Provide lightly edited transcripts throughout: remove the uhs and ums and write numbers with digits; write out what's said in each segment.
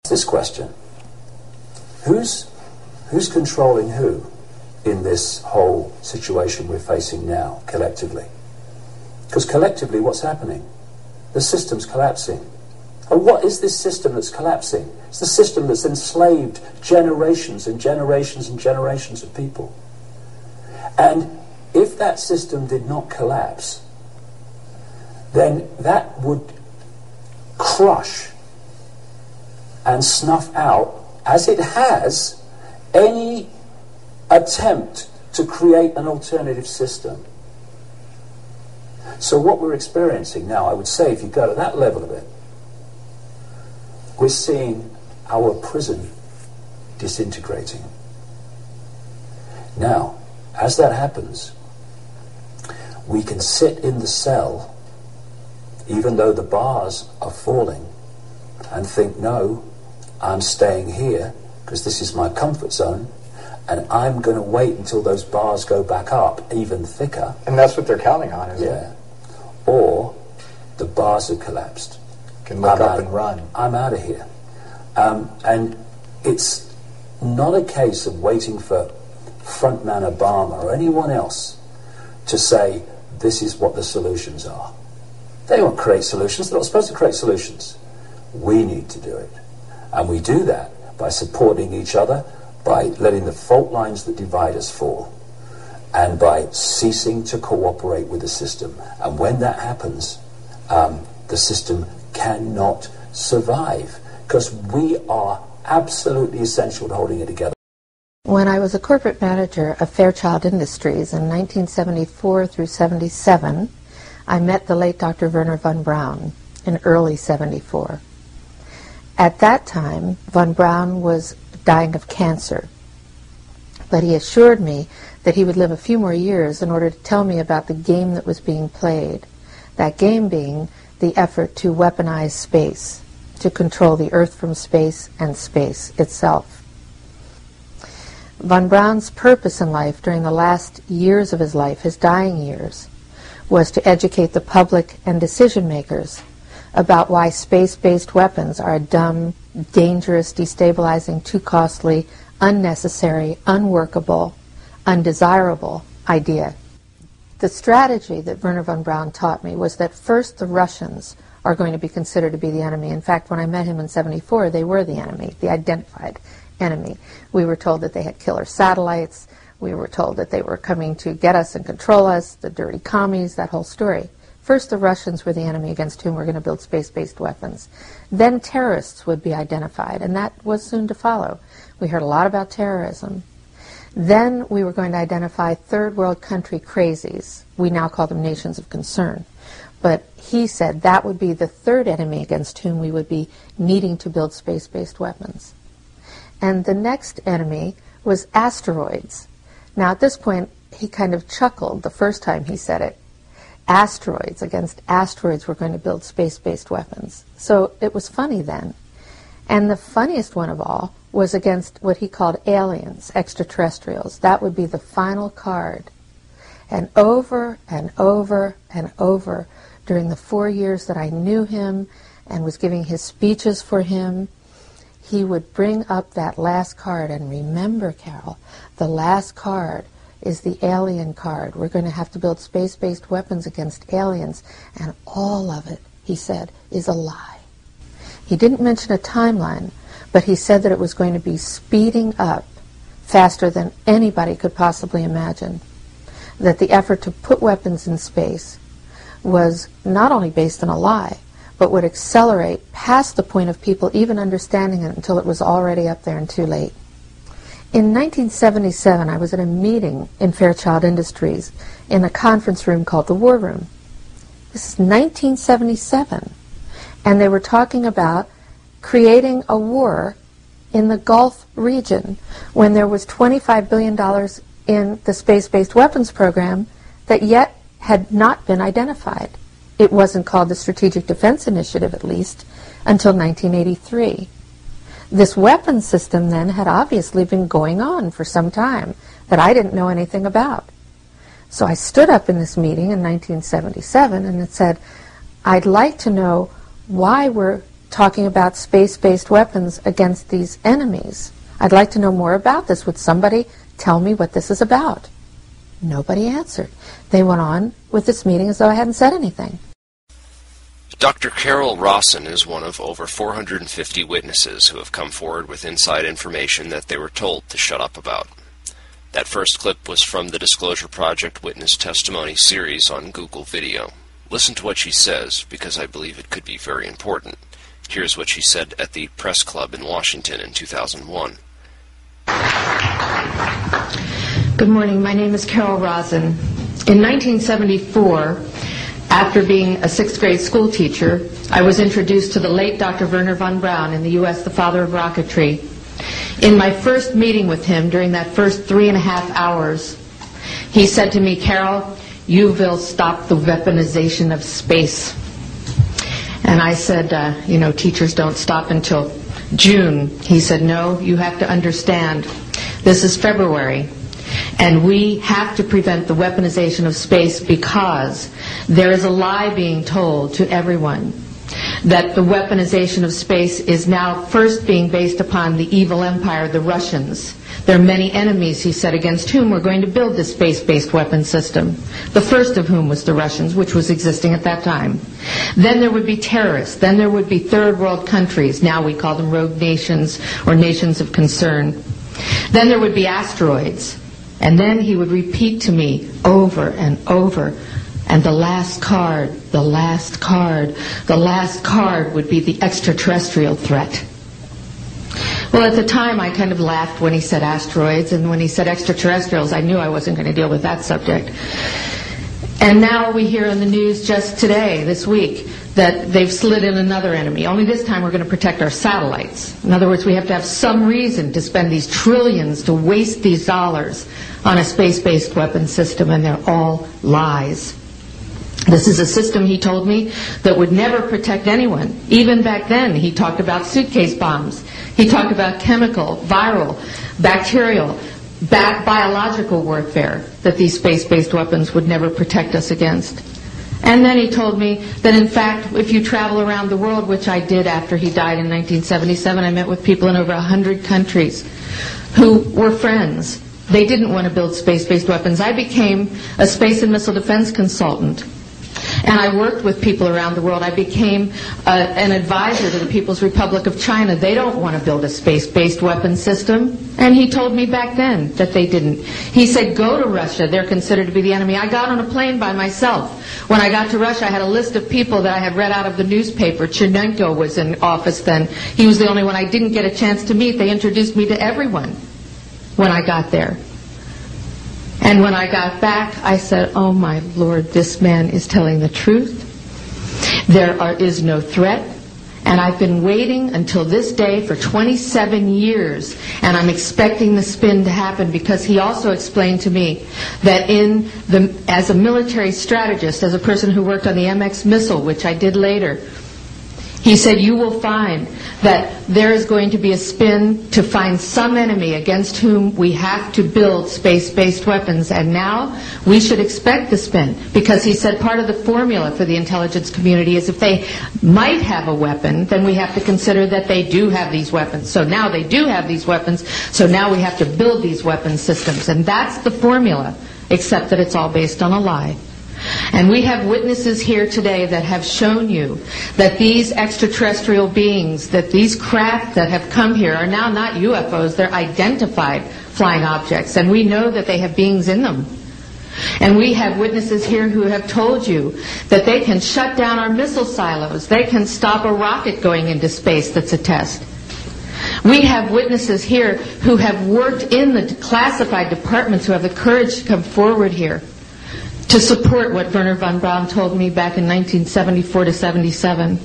This question: who's controlling who in this whole situation we're facing now, collectively? Because collectively, what's happening? The system's collapsing. And what is this system that's collapsing? It's the system that's enslaved generations and generations and generations of people. And if that system did not collapse, then that would crush and snuff out, as it has, any attempt to create an alternative system. So what we're experiencing now, I would say, if you go to that level of it, we're seeing our prison disintegrating. Now, as that happens, we can sit in the cell, even though the bars are falling, and think, no, I'm staying here because this is my comfort zone, and I'm going to wait until those bars go back up even thicker. And that's what they're counting on, isn't it? Or the bars have collapsed. Can look up and run. I'm out of here. And it's not a case of waiting for frontman Obama or anyone else to say, this is what the solutions are. They won't create solutions. They're not supposed to create solutions. We need to do it. And we do that by supporting each other, by letting the fault lines that divide us fall, and by ceasing to cooperate with the system. And when that happens, the system cannot survive, because we are absolutely essential to holding it together. When I was a corporate manager of Fairchild Industries in 1974 through 77, I met the late Dr. Werner von Braun in early 74. At that time, von Braun was dying of cancer, but he assured me that he would live a few more years in order to tell me about the game that was being played, that game being the effort to weaponize space, to control the Earth from space and space itself. Von Braun's purpose in life during the last years of his life, his dying years, was to educate the public and decision makers about why space-based weapons are a dumb, dangerous, destabilizing, too costly, unnecessary, unworkable, undesirable idea. The strategy that Werner von Braun taught me was that first the Russians are going to be considered to be the enemy. In fact, when I met him in 74, they were the enemy, the identified enemy. We were told that they had killer satellites. We were told that they were coming to get us and control us, the dirty commies, that whole story. First, the Russians were the enemy against whom we're going to build space-based weapons. Then terrorists would be identified, and that was soon to follow. We heard a lot about terrorism. Then we were going to identify third world country crazies. We now call them nations of concern. But he said that would be the third enemy against whom we would be needing to build space-based weapons. And the next enemy was asteroids. Now at this point, he kind of chuckled the first time he said it. Asteroids, against asteroids we're going to build space-based weapons. So it was funny then. And the funniest one of all was against what he called aliens, extraterrestrials. That would be the final card. And over and over and over during the 4 years that I knew him and was giving his speeches for him, he would bring up that last card. And remember, Carol, the last card is the alien card. We're going to have to build space-based weapons against aliens, and all of it, he said, is a lie. He didn't mention a timeline, but he said that it was going to be speeding up faster than anybody could possibly imagine, that the effort to put weapons in space was not only based on a lie, but would accelerate past the point of people even understanding it until it was already up there and too late. In 1977, I was at a meeting in Fairchild Industries in a conference room called the War Room. This is 1977. And they were talking about creating a war in the Gulf region when there was $25 billion in the space-based weapons program that yet had not been identified. It wasn't called the Strategic Defense Initiative, at least, until 1983. This weapons system then had obviously been going on for some time that I didn't know anything about. So I stood up in this meeting in 1977 and it said, I'd like to know why we're talking about space-based weapons against these enemies. I'd like to know more about this. Would somebody tell me what this is about? Nobody answered. They went on with this meeting as though I hadn't said anything. Dr. Carol Rawson is one of over 450 witnesses who have come forward with inside information that they were told to shut up about. That first clip was from the Disclosure Project Witness Testimony series on Google Video. Listen to what she says, because I believe it could be very important. Here's what she said at the Press Club in Washington in 2001. Good morning. My name is Carol Rawson. In 1974, after being a sixth grade school teacher, I was introduced to the late Dr. Wernher von Braun in the U.S., the father of rocketry. In my first meeting with him, during that first 3.5 hours, he said to me, "Carol, you will stop the weaponization of space." And I said, teachers don't stop until June. He said, "No, you have to understand, this is February. And we have to prevent the weaponization of space because there is a lie being told to everyone that the weaponization of space is now first being based upon the evil empire, the Russians. There are many enemies," he said, "against whom we're going to build this space-based weapon system. The first of whom was the Russians, which was existing at that time. Then there would be terrorists. Then there would be third world countries. Now we call them rogue nations or nations of concern. Then there would be asteroids." And then he would repeat to me over and over, "And the last card, the last card, the last card would be the extraterrestrial threat." Well, at the time, I kind of laughed when he said asteroids, and when he said extraterrestrials, I knew I wasn't going to deal with that subject. And now we hear in the news just today, this week, that they've slid in another enemy. Only this time we're going to protect our satellites. In other words, we have to have some reason to spend these trillions, to waste these dollars on a space-based weapon system, and they're all lies. This is a system, he told me, that would never protect anyone. Even back then, he talked about suitcase bombs. He talked about chemical, viral, bacterial, biological warfare, that these space-based weapons would never protect us against. And then he told me that, in fact, if you travel around the world, which I did after he died in 1977, I met with people in over 100 countries who were friends. They didn't want to build space-based weapons. I became a space and missile defense consultant. And I worked with people around the world. I became an advisor to the People's Republic of China. They don't want to build a space-based weapon system. And he told me back then that they didn't. He said, "Go to Russia. They're considered to be the enemy." I got on a plane by myself. When I got to Russia, I had a list of people that I had read out of the newspaper. Chernenko was in office then. He was the only one I didn't get a chance to meet. They introduced me to everyone when I got there. And when I got back, I said, "Oh my Lord, this man is telling the truth. There is no threat." And I've been waiting until this day for 27 years, and I'm expecting the spin to happen, because he also explained to me that as a military strategist, as a person who worked on the MX missile, which I did later, he said, "You will find that there is going to be a spin to find some enemy against whom we have to build space-based weapons, and now we should expect the spin." Because he said part of the formula for the intelligence community is if they might have a weapon, then we have to consider that they do have these weapons. So now they do have these weapons, so now we have to build these weapon systems. And that's the formula, except that it's all based on a lie. And we have witnesses here today that have shown you that these extraterrestrial beings, that these craft that have come here are now not UFOs, they're identified flying objects, and we know that they have beings in them. And we have witnesses here who have told you that they can shut down our missile silos, they can stop a rocket going into space that's a test. We have witnesses here who have worked in the classified departments, who have the courage to come forward here to support what Wernher von Braun told me back in 1974 to 77.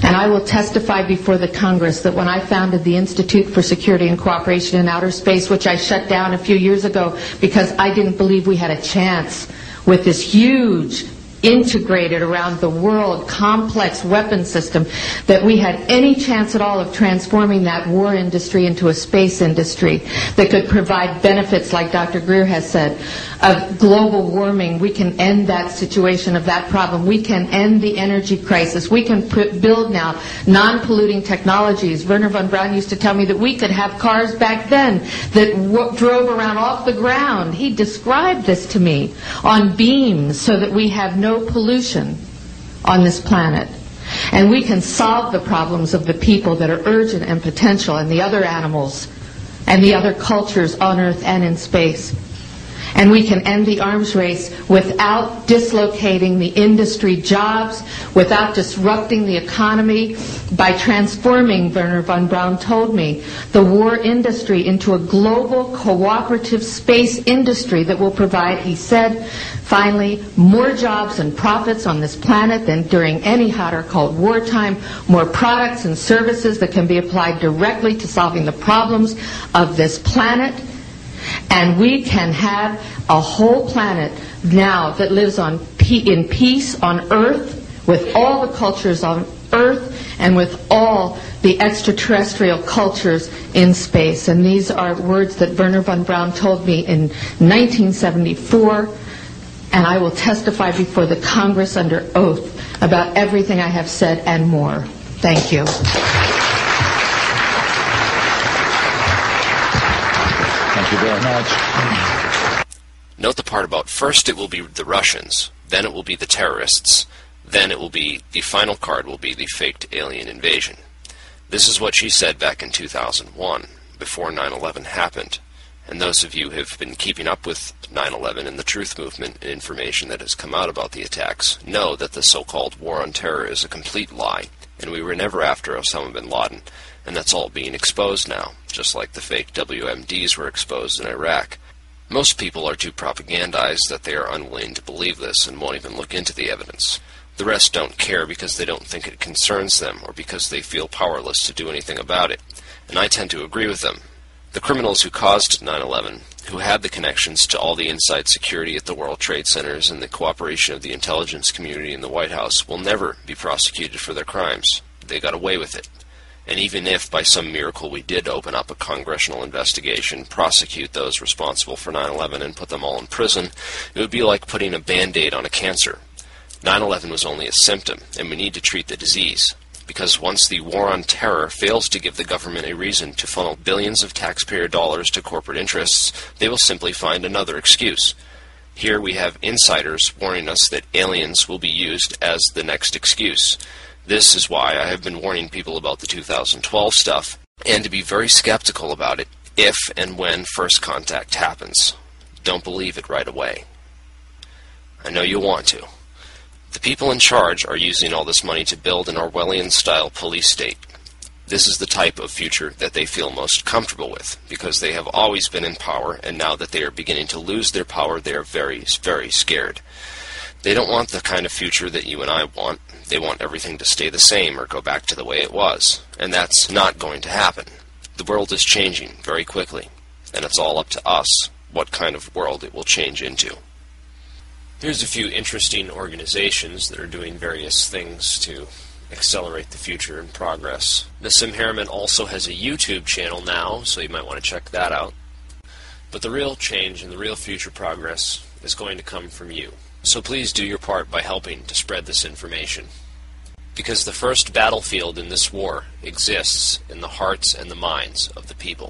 And I will testify before the Congress that when I founded the Institute for Security and Cooperation in Outer Space, which I shut down a few years ago because I didn't believe we had a chance with this huge, integrated around the world, complex weapon system, that we had any chance at all of transforming that war industry into a space industry that could provide benefits, like Dr. Greer has said, of global warming. We can end that situation of that problem. We can end the energy crisis. We can build now non-polluting technologies. Werner von Braun used to tell me that we could have cars back then that drove around off the ground. He described this to me on beams so that we have no pollution on this planet. And we can solve the problems of the people that are urgent and potential and the other animals and the other cultures on Earth and in space. And we can end the arms race without dislocating the industry jobs, without disrupting the economy, by transforming, Werner von Braun told me, the war industry into a global cooperative space industry that will provide, he said, finally, more jobs and profits on this planet than during any hot or cold wartime, more products and services that can be applied directly to solving the problems of this planet. And we can have a whole planet now that lives in peace on Earth, with all the cultures on Earth, and with all the extraterrestrial cultures in space. And these are words that Werner von Braun told me in 1974, and I will testify before the Congress under oath about everything I have said and more. Thank you. Thank you very much. Note the part about first it will be the Russians, then it will be the terrorists, then it will be, the final card will be the faked alien invasion. This is what she said back in 2001, before 9/11 happened. And those of you who have been keeping up with 9/11 and the truth movement and information that has come out about the attacks know that the so-called war on terror is a complete lie, and we were never after Osama bin Laden, and that's all being exposed now, just like the fake WMDs were exposed in Iraq. Most people are too propagandized that they are unwilling to believe this and won't even look into the evidence. The rest don't care because they don't think it concerns them or because they feel powerless to do anything about it, and I tend to agree with them. The criminals who caused 9/11, who had the connections to all the inside security at the World Trade Centers and the cooperation of the intelligence community in the White House, will never be prosecuted for their crimes. They got away with it. And even if, by some miracle, we did open up a congressional investigation, prosecute those responsible for 9/11 and put them all in prison, it would be like putting a Band-Aid on a cancer. 9/11 was only a symptom, and we need to treat the disease. Because once the war on terror fails to give the government a reason to funnel billions of taxpayer dollars to corporate interests, they will simply find another excuse. Here we have insiders warning us that aliens will be used as the next excuse. This is why I have been warning people about the 2012 stuff, and to be very skeptical about it if and when first contact happens. Don't believe it right away. I know you want to. The people in charge are using all this money to build an Orwellian-style police state. This is the type of future that they feel most comfortable with, because they have always been in power, and now that they are beginning to lose their power, they are very, very scared. They don't want the kind of future that you and I want. They want everything to stay the same or go back to the way it was, and that's not going to happen. The world is changing very quickly, and it's all up to us what kind of world it will change into. Here's a few interesting organizations that are doing various things to accelerate the future and progress. Nassim Harriman also has a YouTube channel now, so you might want to check that out. But the real change and the real future progress is going to come from you. So please do your part by helping to spread this information. Because the first battlefield in this war exists in the hearts and the minds of the people.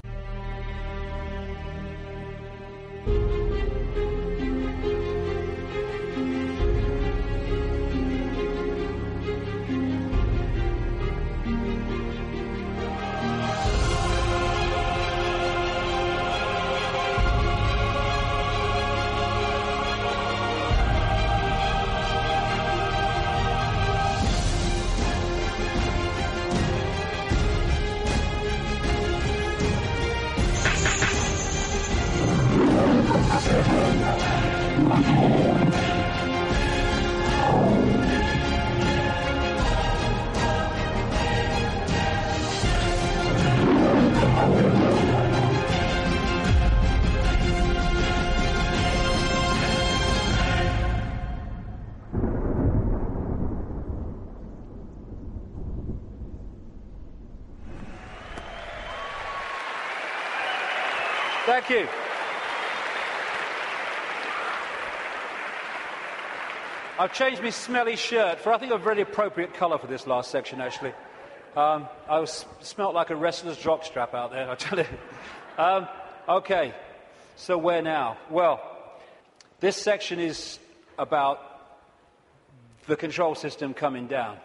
Thank you. I've changed my smelly shirt for, I think, a very appropriate colour for this last section, actually. Smelt like a wrestler's jockstrap out there, I tell you. Okay, so where now? Well, this section is about the control system coming down.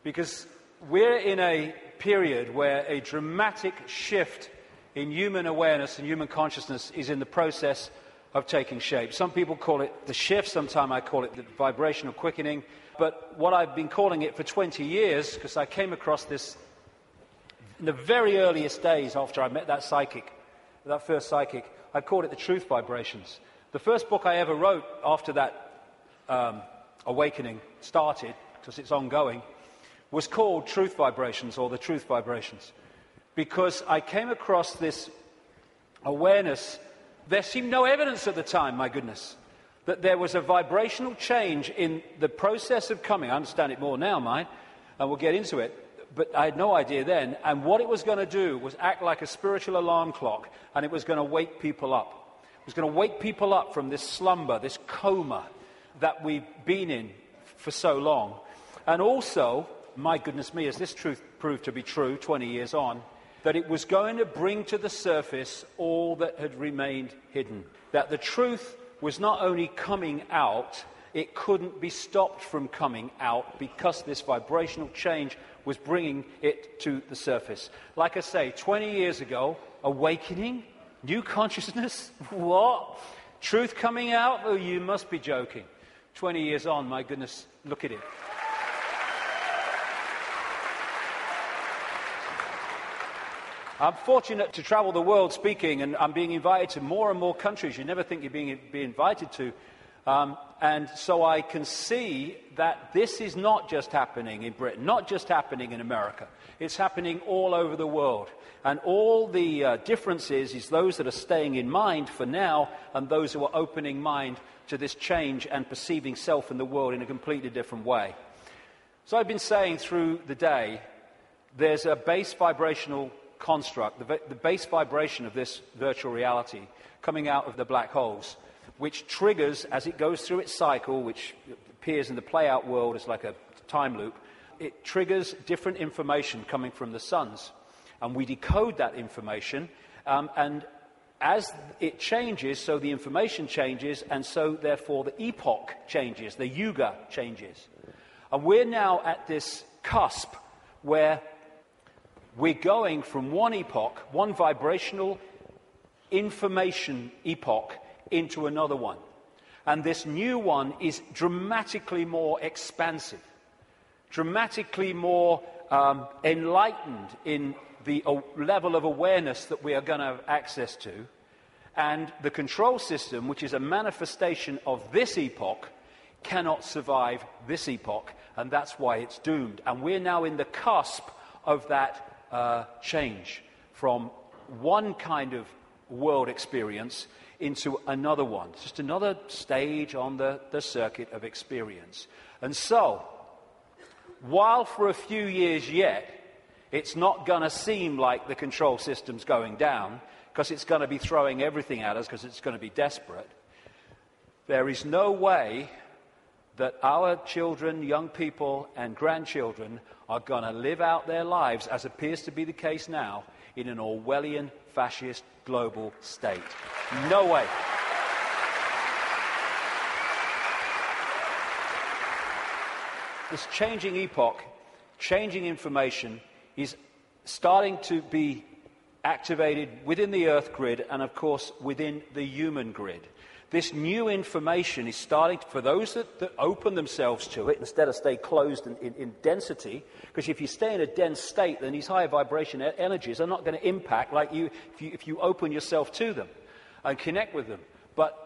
Because we're in a period where a dramatic shift in human awareness and human consciousness is in the process of taking shape. Some people call it the shift, sometimes I call it the vibrational quickening, but what I've been calling it for 20 years, because I came across this in the very earliest days after I met that psychic, that first psychic, I called it the truth vibrations. The first book I ever wrote after that awakening started, because it's ongoing, was called Truth Vibrations, or the Truth Vibrations, because I came across this awareness. There seemed no evidence at the time, my goodness, that there was a vibrational change in the process of coming. I understand it more now, mind, and we'll get into it, but I had no idea then. And what it was going to do was act like a spiritual alarm clock, and it was going to wake people up. It was going to wake people up from this slumber, this coma that we've been in for so long. And also, my goodness me, as this truth proved to be true 20 years on, that it was going to bring to the surface all that had remained hidden. That the truth was not only coming out, it couldn't be stopped from coming out because this vibrational change was bringing it to the surface. Like I say, 20 years ago, awakening, new consciousness, what? Truth coming out? Oh, you must be joking. 20 years on, my goodness, look at it. I'm fortunate to travel the world speaking, and I'm being invited to more and more countries you never think you're being invited to. And so I can see that this is not just happening in Britain, not just happening in America. It's happening all over the world. And all the differences is those that are staying in mind for now and those who are opening mind to this change and perceiving self and the world in a completely different way. So I've been saying through the day, there's a base vibrational construct, the base vibration of this virtual reality coming out of the black holes, which triggers, as it goes through its cycle, which appears in the play-out world as like a time loop, it triggers different information coming from the suns. And we decode that information, and as it changes, so the information changes, and so therefore the epoch changes, the yuga changes. And we're now at this cusp where we're going from one epoch, one vibrational information epoch, into another one. And this new one is dramatically more expansive, dramatically more enlightened in the level of awareness that we are going to have access to. And the control system, which is a manifestation of this epoch, cannot survive this epoch, and that's why it's doomed. And we're now in the cusp of that change from one kind of world experience into another one. It's just another stage on the circuit of experience. And so, while for a few years yet, it's not going to seem like the control system's going down, because it's going to be throwing everything at us, because it's going to be desperate, there is no way that our children, young people, and grandchildren are going to live out their lives, as appears to be the case now, in an Orwellian, fascist, global state. No way. This changing epoch, changing information, is starting to be activated within the Earth grid and, of course, within the human grid. This new information is starting, for those that open themselves to it, instead of stay closed in density, because if you stay in a dense state, then these higher vibration energies are not going to impact like you if you open yourself to them and connect with them. But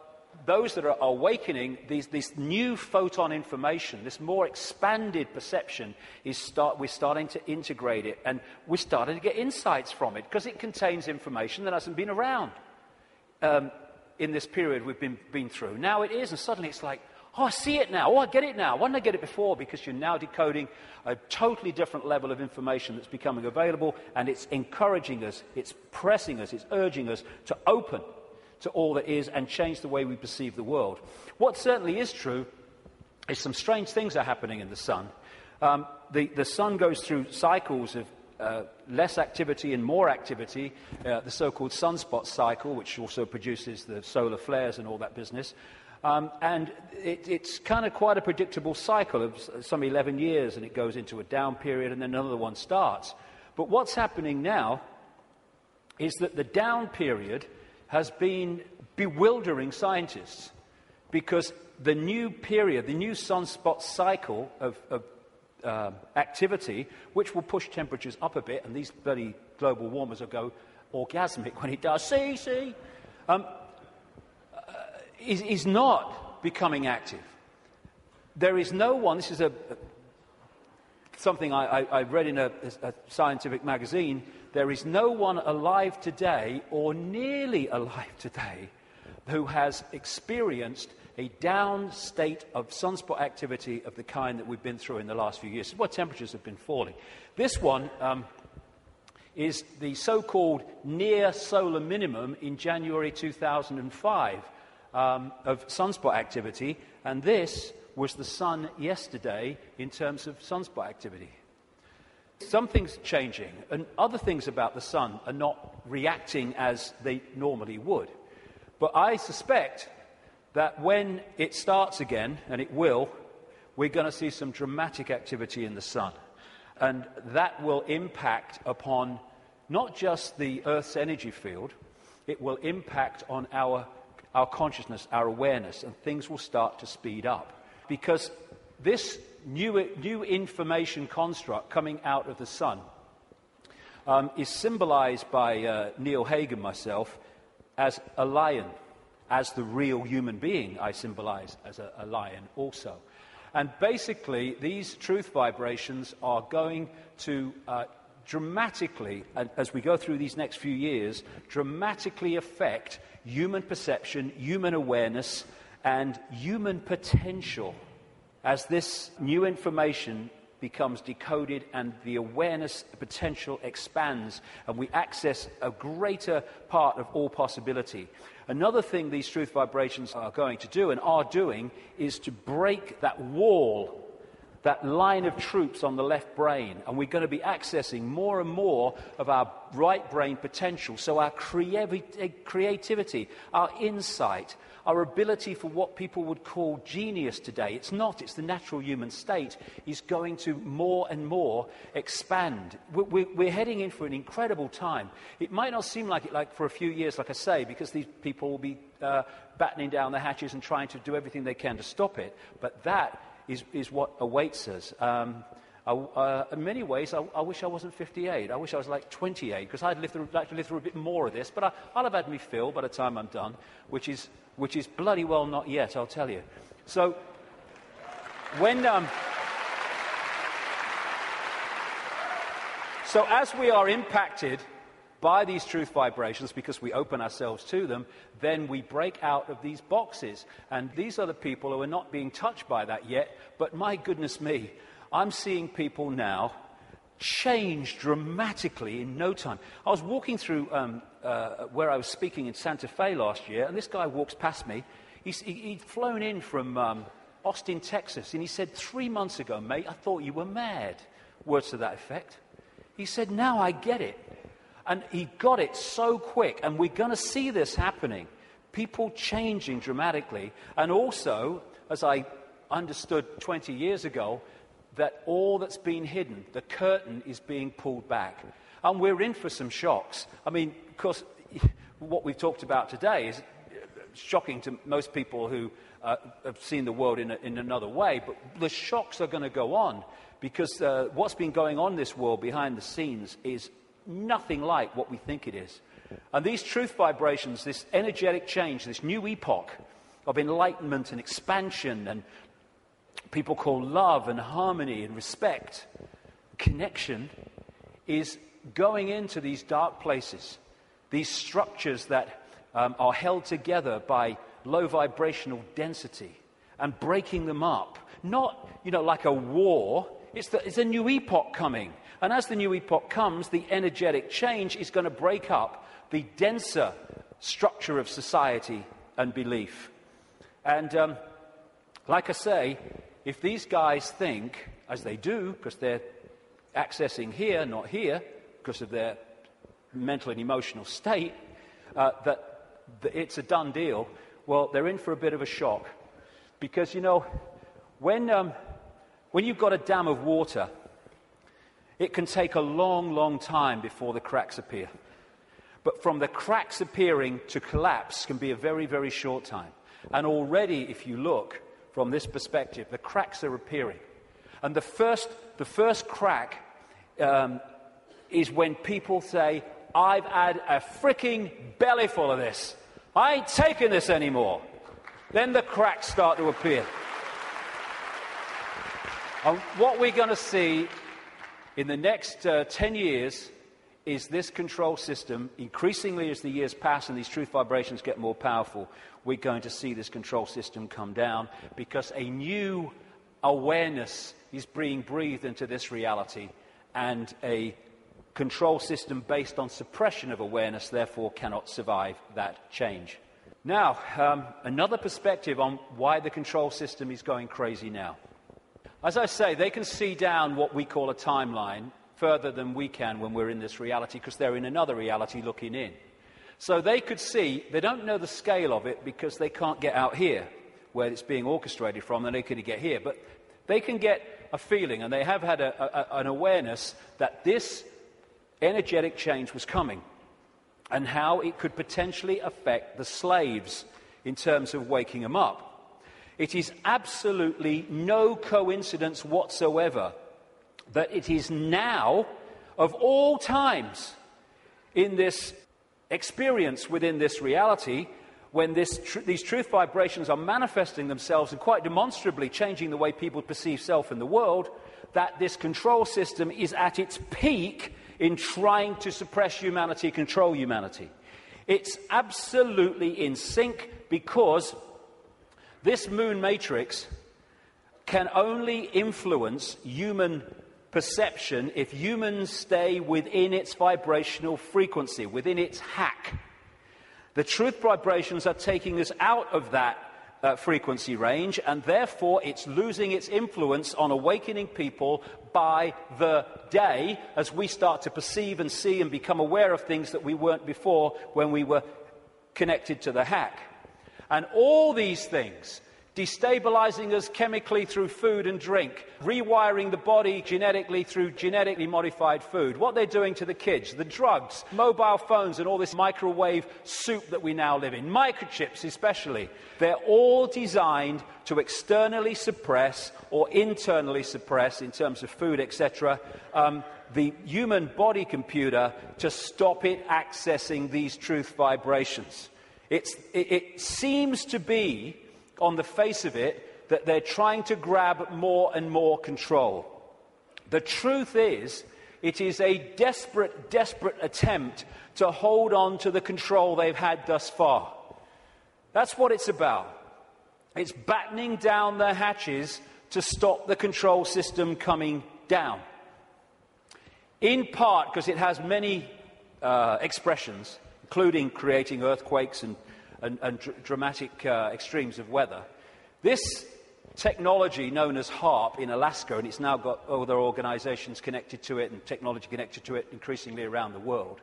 those that are awakening, this new photon information, this more expanded perception, we're starting to integrate it, and we're starting to get insights from it, because it contains information that hasn't been around in this period we've been through. Now it is, and suddenly it's like, oh, I see it now, oh, I get it now. Why didn't I get it before? Because you're now decoding a totally different level of information that's becoming available, and it's encouraging us, it's pressing us, it's urging us to open to all that is and change the way we perceive the world. What certainly is true is some strange things are happening in the sun. The sun goes through cycles of less activity and more activity, the so-called sunspot cycle, which also produces the solar flares and all that business. And it's kind of quite a predictable cycle of some 11 years, and it goes into a down period, and then another one starts. But what's happening now is that the down period has been bewildering scientists, because the new period, the new sunspot cycle of activity, which will push temperatures up a bit, and these bloody global warmers will go orgasmic when it does, is not becoming active. There is no one, this is something I read in a scientific magazine, there is no one alive today, or nearly alive today, who has experienced a down state of sunspot activity of the kind that we've been through in the last few years. This is where temperatures have been falling. This one is the so-called near solar minimum in January 2005 of sunspot activity, and this was the sun yesterday in terms of sunspot activity. Something's changing, and other things about the sun are not reacting as they normally would. But I suspect that when it starts again, and it will, we're going to see some dramatic activity in the sun. And that will impact upon not just the Earth's energy field, it will impact on our consciousness, our awareness, and things will start to speed up. Because this new information construct coming out of the sun is symbolized by Neil Haig and myself as a lion. As the real human being, I symbolize as a lion also. And basically, these truth vibrations are going to dramatically, as we go through these next few years, dramatically affect human perception, human awareness, and human potential as this new information becomes decoded and the awareness potential expands and we access a greater part of all possibility. Another thing these truth vibrations are going to do and are doing is to break that wall, that line of troops on the left brain, and we're going to be accessing more and more of our right brain potential. So our creativity, our insight, our ability for what people would call genius today, it's the natural human state, is going to more and more expand. We're heading in for an incredible time. It might not seem like it like for a few years, like I say, because these people will be battening down the hatches and trying to do everything they can to stop it, but that is what awaits us. In many ways, I wish I wasn't 58. I wish I was like 28, because I'd like to live through a bit more of this. But I'll have had me fill by the time I'm done, which is bloody well not yet, I'll tell you. So when so as we are impacted by these truth vibrations, because we open ourselves to them, then we break out of these boxes. And these are the people who are not being touched by that yet. But my goodness me, I'm seeing people now change dramatically in no time. I was walking through where I was speaking in Santa Fe last year, and this guy walks past me. He'd flown in from Austin, Texas, and he said, 3 months ago, mate, I thought you were mad. Words to that effect. He said, now I get it. And he got it so quick, and we're going to see this happening. People changing dramatically, and also, as I understood 20 years ago, that all that's been hidden, the curtain is being pulled back. And we're in for some shocks. I mean, of course, what we've talked about today is shocking to most people who have seen the world in another way, but the shocks are going to go on, because what's been going on in this world behind the scenes is nothing like what we think it is. And these truth vibrations, this energetic change, this new epoch of enlightenment and expansion, and people call love and harmony and respect, connection, is going into these dark places, these structures that are held together by low vibrational density, and breaking them up. Not, like a war. It's a new epoch coming. And as the new epoch comes, the energetic change is going to break up the denser structure of society and belief. And like I say, if these guys think, as they do, because they're accessing here, not here, because of their mental and emotional state, that it's a done deal, well, they're in for a bit of a shock. Because, you know, when you've got a dam of water, it can take a long, long time before the cracks appear. But from the cracks appearing to collapse can be a very, very short time. And already, if you look from this perspective, the cracks are appearing. And the first crack is when people say, I've had a freaking belly full of this. I ain't taking this anymore. Then the cracks start to appear. And what we're going to see in the next 10 years is this control system, increasingly as the years pass and these truth vibrations get more powerful, we're going to see this control system come down because a new awareness is being breathed into this reality, and a control system based on suppression of awareness therefore cannot survive that change. Now, another perspective on why the control system is going crazy now. As I say, they can see down what we call a timeline further than we can when we're in this reality, because they're in another reality looking in. So they could see, they don't know the scale of it because they can't get out here where it's being orchestrated from, and they couldn't get here. But they can get a feeling, and they have had an awareness that this energetic change was coming and how it could potentially affect the slaves in terms of waking them up. It is absolutely no coincidence whatsoever that it is now, of all times, in this experience within this reality, when these truth vibrations are manifesting themselves and quite demonstrably changing the way people perceive self in the world, that this control system is at its peak in trying to suppress humanity, control humanity. It's absolutely in sync because this moon matrix can only influence human perception if humans stay within its vibrational frequency, within its hack. The truth vibrations are taking us out of that frequency range, and therefore it's losing its influence on awakening people by the day as we start to perceive and see and become aware of things that we weren't before when we were connected to the hack. And all these things, destabilizing us chemically through food and drink, rewiring the body genetically through genetically modified food, what they're doing to the kids, the drugs, mobile phones and all this microwave soup that we now live in, microchips especially, they're all designed to externally suppress or internally suppress, in terms of food, etc., the human body computer to stop it accessing these truth vibrations. It seems to be, on the face of it, that they're trying to grab more and more control. The truth is, it is a desperate, desperate attempt to hold on to the control they've had thus far. That's what it's about. It's battening down the hatches to stop the control system coming down. In part because it has many expressions, including creating earthquakes and dramatic extremes of weather. This technology known as HAARP in Alaska, and it's now got other organizations connected to it and technology connected to it increasingly around the world,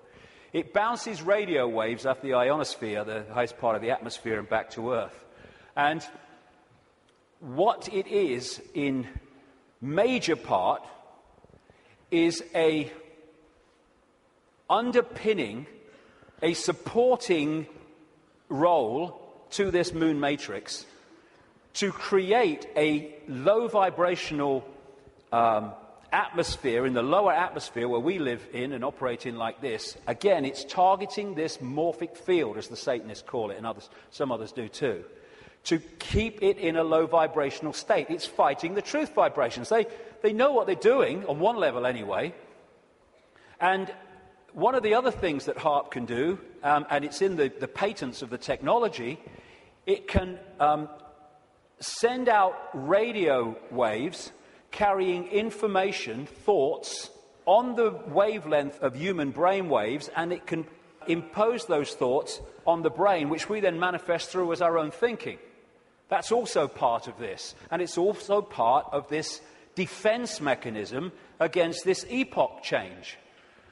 it bounces radio waves off the ionosphere, the highest part of the atmosphere, and back to Earth. And what it is in major part is a underpinning, a supporting role to this moon matrix to create a low vibrational atmosphere in the lower atmosphere where we live in and operate in like this. Again, it's targeting this morphic field, as the Satanists call it, and some others do too, to keep it in a low vibrational state. It's fighting the truth vibrations. They know what they're doing, on one level anyway. And one of the other things that HAARP can do, and it's in the patents of the technology, it can send out radio waves carrying information, thoughts, on the wavelength of human brain waves, and it can impose those thoughts on the brain, which we then manifest through as our own thinking. That's also part of this. And it's also part of this defense mechanism against this epoch change.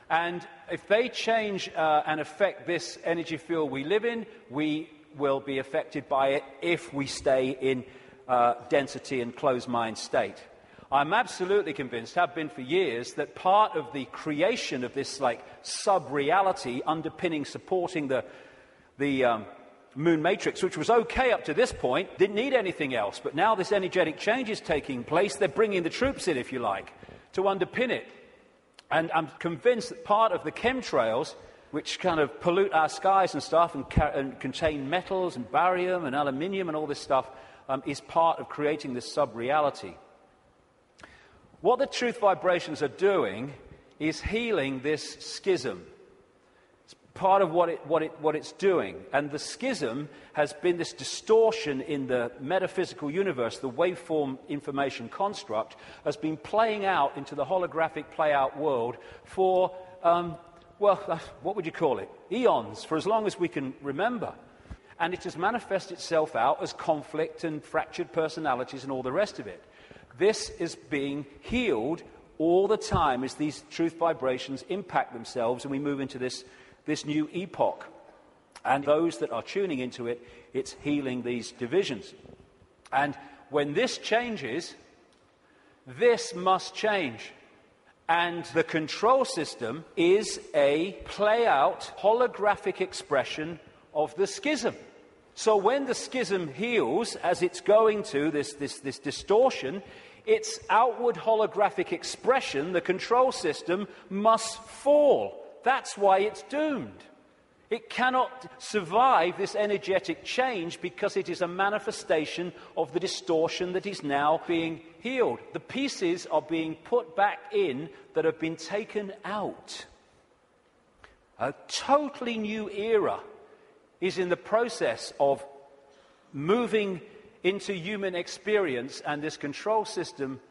And if they change and affect this energy field we live in, we will be affected by it if we stay in density and closed mind state. I'm absolutely convinced, have been for years, that part of the creation of this like sub-reality underpinning, supporting the moon matrix, which was okay up to this point, didn't need anything else. But now this energetic change is taking place. They're bringing the troops in, if you like, to underpin it. And I'm convinced that part of the chemtrails, which kind of pollute our skies and stuff and contain metals and barium and aluminium and all this stuff, is part of creating this sub-reality. What the truth vibrations are doing is healing this schism. It's part of what it's doing. And the schism has been this distortion in the metaphysical universe, the waveform information construct, has been playing out into the holographic play-out world for, what would you call it? Eons, for as long as we can remember. And it has manifested itself out as conflict and fractured personalities and all the rest of it. This is being healed all the time as these truth vibrations impact themselves and we move into this new epoch. And those that are tuning into it, it's healing these divisions. And when this changes, this must change. And the control system is a play-out holographic expression of the schism. So when the schism heals, as it's going to, this distortion, its outward holographic expression, the control system, must fall. That's why it's doomed. It cannot survive this energetic change because it is a manifestation of the distortion that is now being healed. The pieces are being put back in that have been taken out. A totally new era is in the process of moving into human experience, and this control system,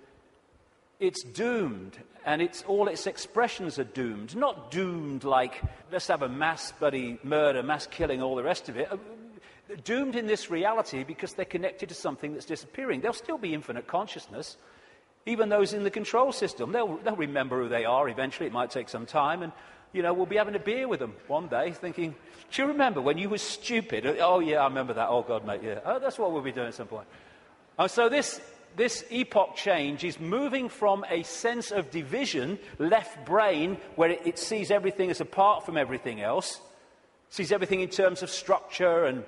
it's doomed, and all its expressions are doomed. Not doomed like, let's have a mass bloody murder, mass killing, all the rest of it. Doomed in this reality because they're connected to something that's disappearing. There'll still be infinite consciousness, even those in the control system. They'll remember who they are eventually. It might take some time, and we'll be having a beer with them one day thinking, do you remember when you were stupid? Oh, yeah, I remember that. Oh, God, mate, yeah. Oh, that's what we'll be doing at some point. So this epoch change is moving from a sense of division, left brain, where it sees everything as apart from everything else, sees everything in terms of structure and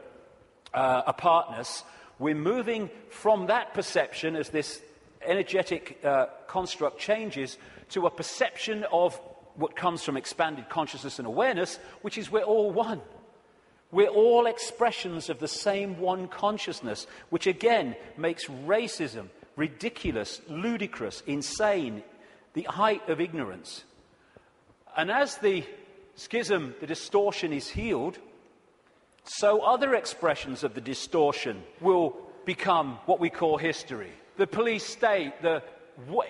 apartness. We're moving from that perception as this energetic construct changes to a perception of what comes from expanded consciousness and awareness, which is we're all one. We're all expressions of the same one consciousness, which again makes racism ridiculous, ludicrous, insane, the height of ignorance. And as the schism, the distortion is healed, so other expressions of the distortion will become what we call history. The police state, the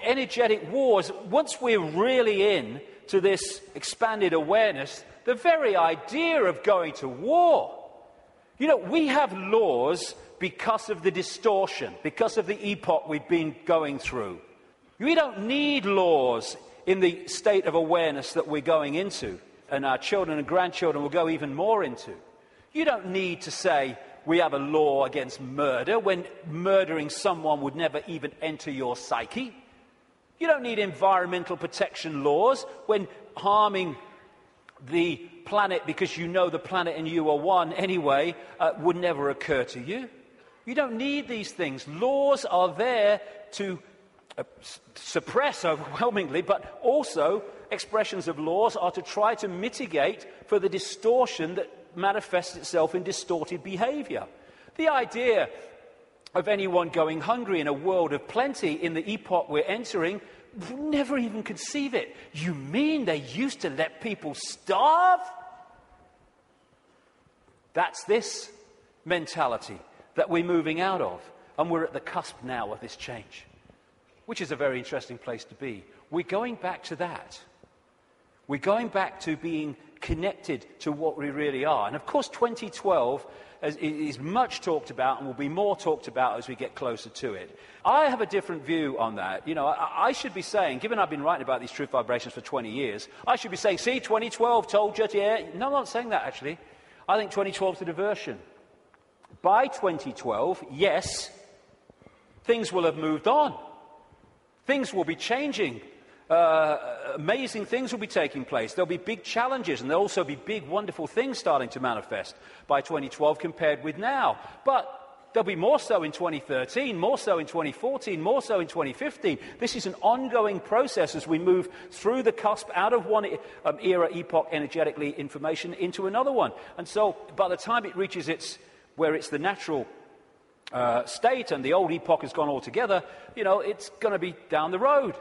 energetic wars, once we're really in to this expanded awareness, the very idea of going to war. We have laws because of the distortion, because of the epoch we've been going through. We don't need laws in the state of awareness that we're going into, and our children and grandchildren will go even more into. You don't need to say we have a law against murder when murdering someone would never even enter your psyche. You don't need environmental protection laws when harming the planet because you know the planet and you are one anyway would never occur to you. You don't need these things. Laws are there to suppress overwhelmingly, but also expressions of laws are to try to mitigate for the distortion that manifests itself in distorted behavior. The idea of anyone going hungry in a world of plenty in the epoch we're entering, never even conceive it. You mean they used to let people starve? That's this mentality that we're moving out of. And we're at the cusp now of this change, which is a very interesting place to be. We're going back to that. We're going back to being connected to what we really are. And of course, 2012 is much talked about and will be more talked about as we get closer to it. I have a different view on that. You know, I should be saying, given I've been writing about these truth vibrations for 20 years, I should be saying, see, 2012 told you, yeah. No, I'm not saying that, actually. I think 2012 is a diversion. By 2012, yes, things will have moved on. Things will be changing. Amazing things will be taking place. There'll be big challenges, and there'll also be big, wonderful things starting to manifest by 2012 compared with now. But there'll be more so in 2013, more so in 2014, more so in 2015. This is an ongoing process as we move through the cusp out of one era, epoch, energetically, information, into another one. And so by the time it reaches where it's the natural state and the old epoch has gone altogether, you know, it's going to be down the road.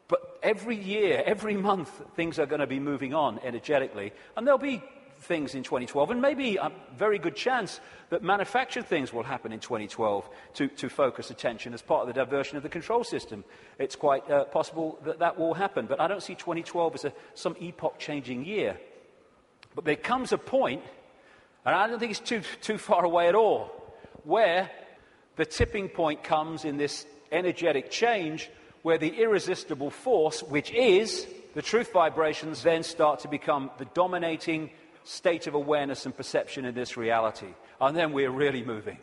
But every year, every month, things are going to be moving on energetically. And there'll be things in 2012, and maybe a very good chance that manufactured things will happen in 2012 to focus attention as part of the diversion of the control system. It's quite possible that will happen. But I don't see 2012 as some epoch-changing year. But there comes a point, and I don't think it's too far away at all, where the tipping point comes in this energetic change where the irresistible force, which is the truth vibrations, then start to become the dominating state of awareness and perception in this reality. And then we're really moving.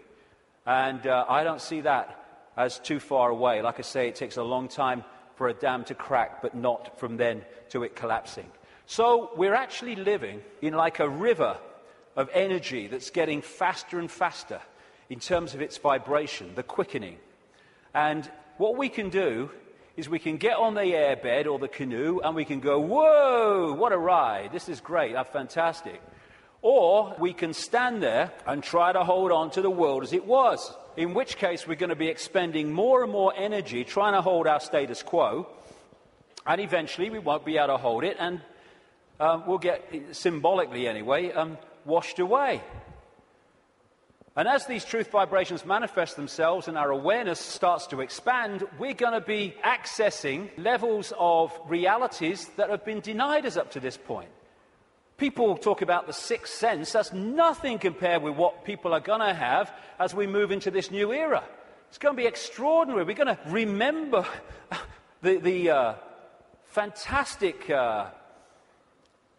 And I don't see that as too far away. Like I say, it takes a long time for a dam to crack, but not from then to it collapsing. So we're actually living in like a river of energy that's getting faster and faster in terms of its vibration, the quickening. And what we can do is we can get on the airbed or the canoe and we can go, whoa, what a ride, this is great, that's fantastic. Or we can stand there and try to hold on to the world as it was, in which case we're going to be expending more and more energy trying to hold our status quo, and eventually we won't be able to hold it, and we'll get, symbolically anyway, washed away. And as these truth vibrations manifest themselves and our awareness starts to expand, we're going to be accessing levels of realities that have been denied us up to this point. People talk about the sixth sense. That's nothing compared with what people are going to have as we move into this new era. It's going to be extraordinary. We're going to remember the fantastic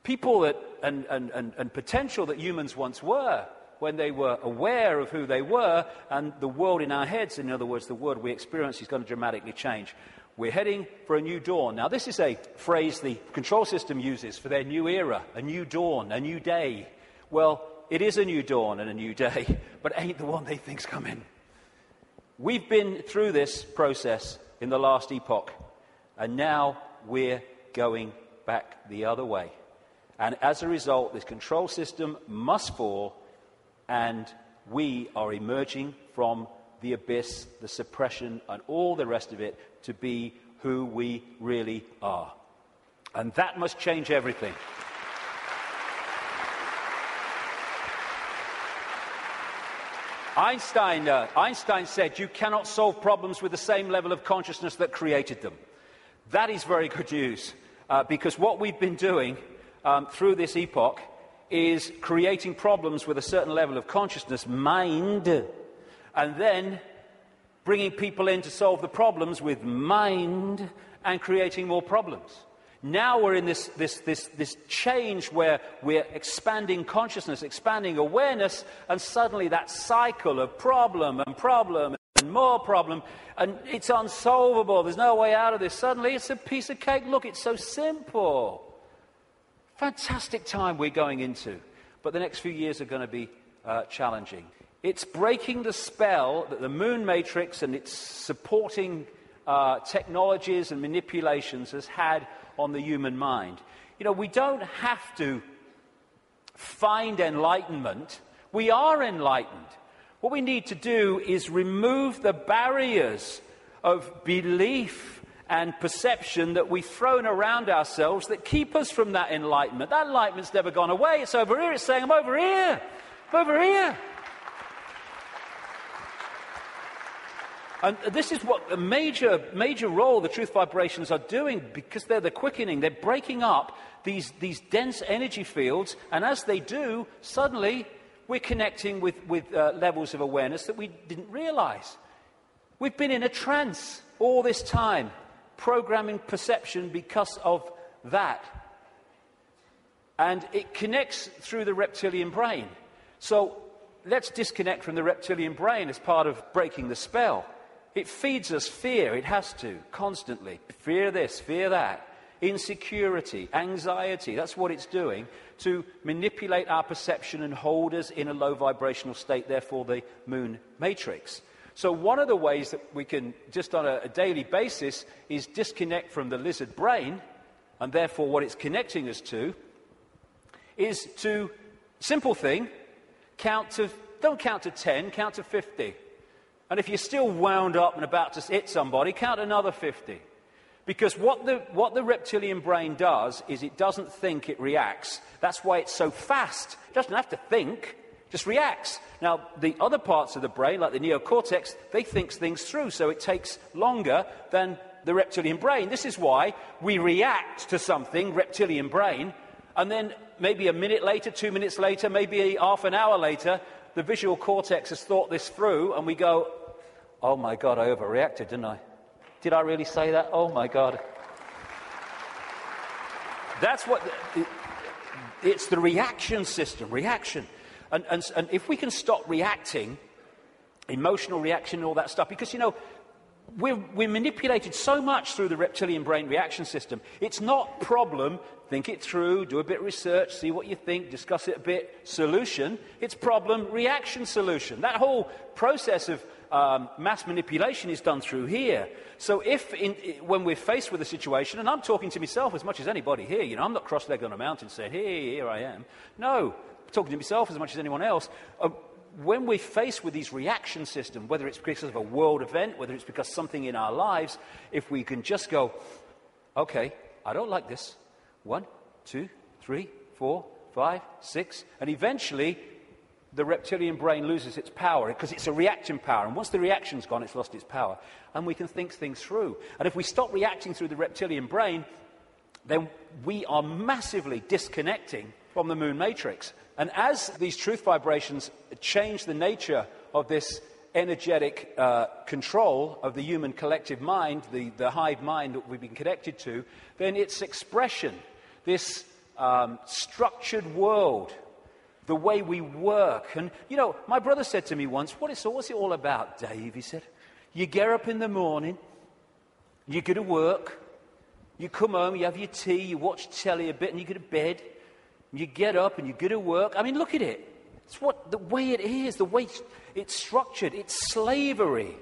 people that, and potential that humans once were, when they were aware of who they were, and the world in our heads, in other words, the world we experience, is going to dramatically change. We're heading for a new dawn. Now, this is a phrase the control system uses for their new era, a new dawn, a new day. Well, it is a new dawn and a new day, but ain't the one they think's coming. We've been through this process in the last epoch, and now we're going back the other way. And as a result, this control system must fall, and we are emerging from the abyss, the suppression, and all the rest of it to be who we really are. And that must change everything. Einstein said you cannot solve problems with the same level of consciousness that created them. That is very good news, because what we've been doing through this epoch is creating problems with a certain level of consciousness, mind, and then bringing people in to solve the problems with mind and creating more problems. Now we're in this change where we're expanding consciousness, expanding awareness, and suddenly that cycle of problem and more problem, and it's unsolvable. There's no way out of this. Suddenly it's a piece of cake. Look, it's so simple. Fantastic time we're going into, but the next few years are going to be challenging. It's breaking the spell that the moon matrix and its supporting technologies and manipulations has had on the human mind. You know, we don't have to find enlightenment. We are enlightened. What we need to do is remove the barriers of belief and perception that we've thrown around ourselves that keep us from that enlightenment. That enlightenment's never gone away. It's over here. It's saying, I'm over here. I'm over here. And this is what a major role the truth vibrations are doing, because they're the quickening. They're breaking up these dense energy fields, and as they do, suddenly we're connecting with levels of awareness that we didn't realize. We've been in a trance all this time, programming perception because of that. And it connects through the reptilian brain. So let's disconnect from the reptilian brain as part of breaking the spell. It feeds us fear. It has to, constantly. Fear this, fear that. Insecurity, anxiety. That's what it's doing to manipulate our perception and hold us in a low vibrational state, therefore the moon matrix. So one of the ways that we can, just on a daily basis, is disconnect from the lizard brain, and therefore what it's connecting us to, is to, simple thing, don't count to 10, count to 50. And if you're still wound up and about to hit somebody, count another 50. Because what the reptilian brain does is it doesn't think, it reacts. That's why it's so fast. It doesn't have to think, just reacts. Now, the other parts of the brain, like the neocortex, they think things through, so it takes longer than the reptilian brain. This is why we react to something, reptilian brain, and then maybe a minute later, 2 minutes later, maybe half an hour later, the visual cortex has thought this through, and we go, oh my God, I overreacted, didn't I? Did I really say that? Oh my God. That's what, it's the reaction system, reaction. And if we can stop reacting, emotional reaction and all that stuff, because, you know, we're manipulated so much through the reptilian brain reaction system. It's not problem, think it through, do a bit of research, see what you think, discuss it a bit, solution. It's problem, reaction, solution. That whole process of mass manipulation is done through here. So when we're faced with a situation, and I'm talking to myself as much as anybody here, you know, I'm not cross-legged on a mountain saying, hey, here I am. No, I'm talking to myself as much as anyone else. When we're faced with these reaction systems, whether it's because of a world event, whether it's because something in our lives, if we can just go, okay, I don't like this. 1, 2, 3, 4, 5, 6, and eventually the reptilian brain loses its power because it's a reaction power. And once the reaction's gone, it's lost its power. And we can think things through. And if we stop reacting through the reptilian brain, then we are massively disconnecting from the moon matrix. And as these truth vibrations change the nature of this energetic control of the human collective mind, the hive mind that we've been connected to, then its expression, this structured world, the way we work. And, you know, my brother said to me once, what's it all about, Dave? He said, you get up in the morning, you go to work, you come home, you have your tea, you watch telly a bit, and you go to bed. You get up and you go to work. I mean, look at it. It's the way it is, the way it's structured. It's slavery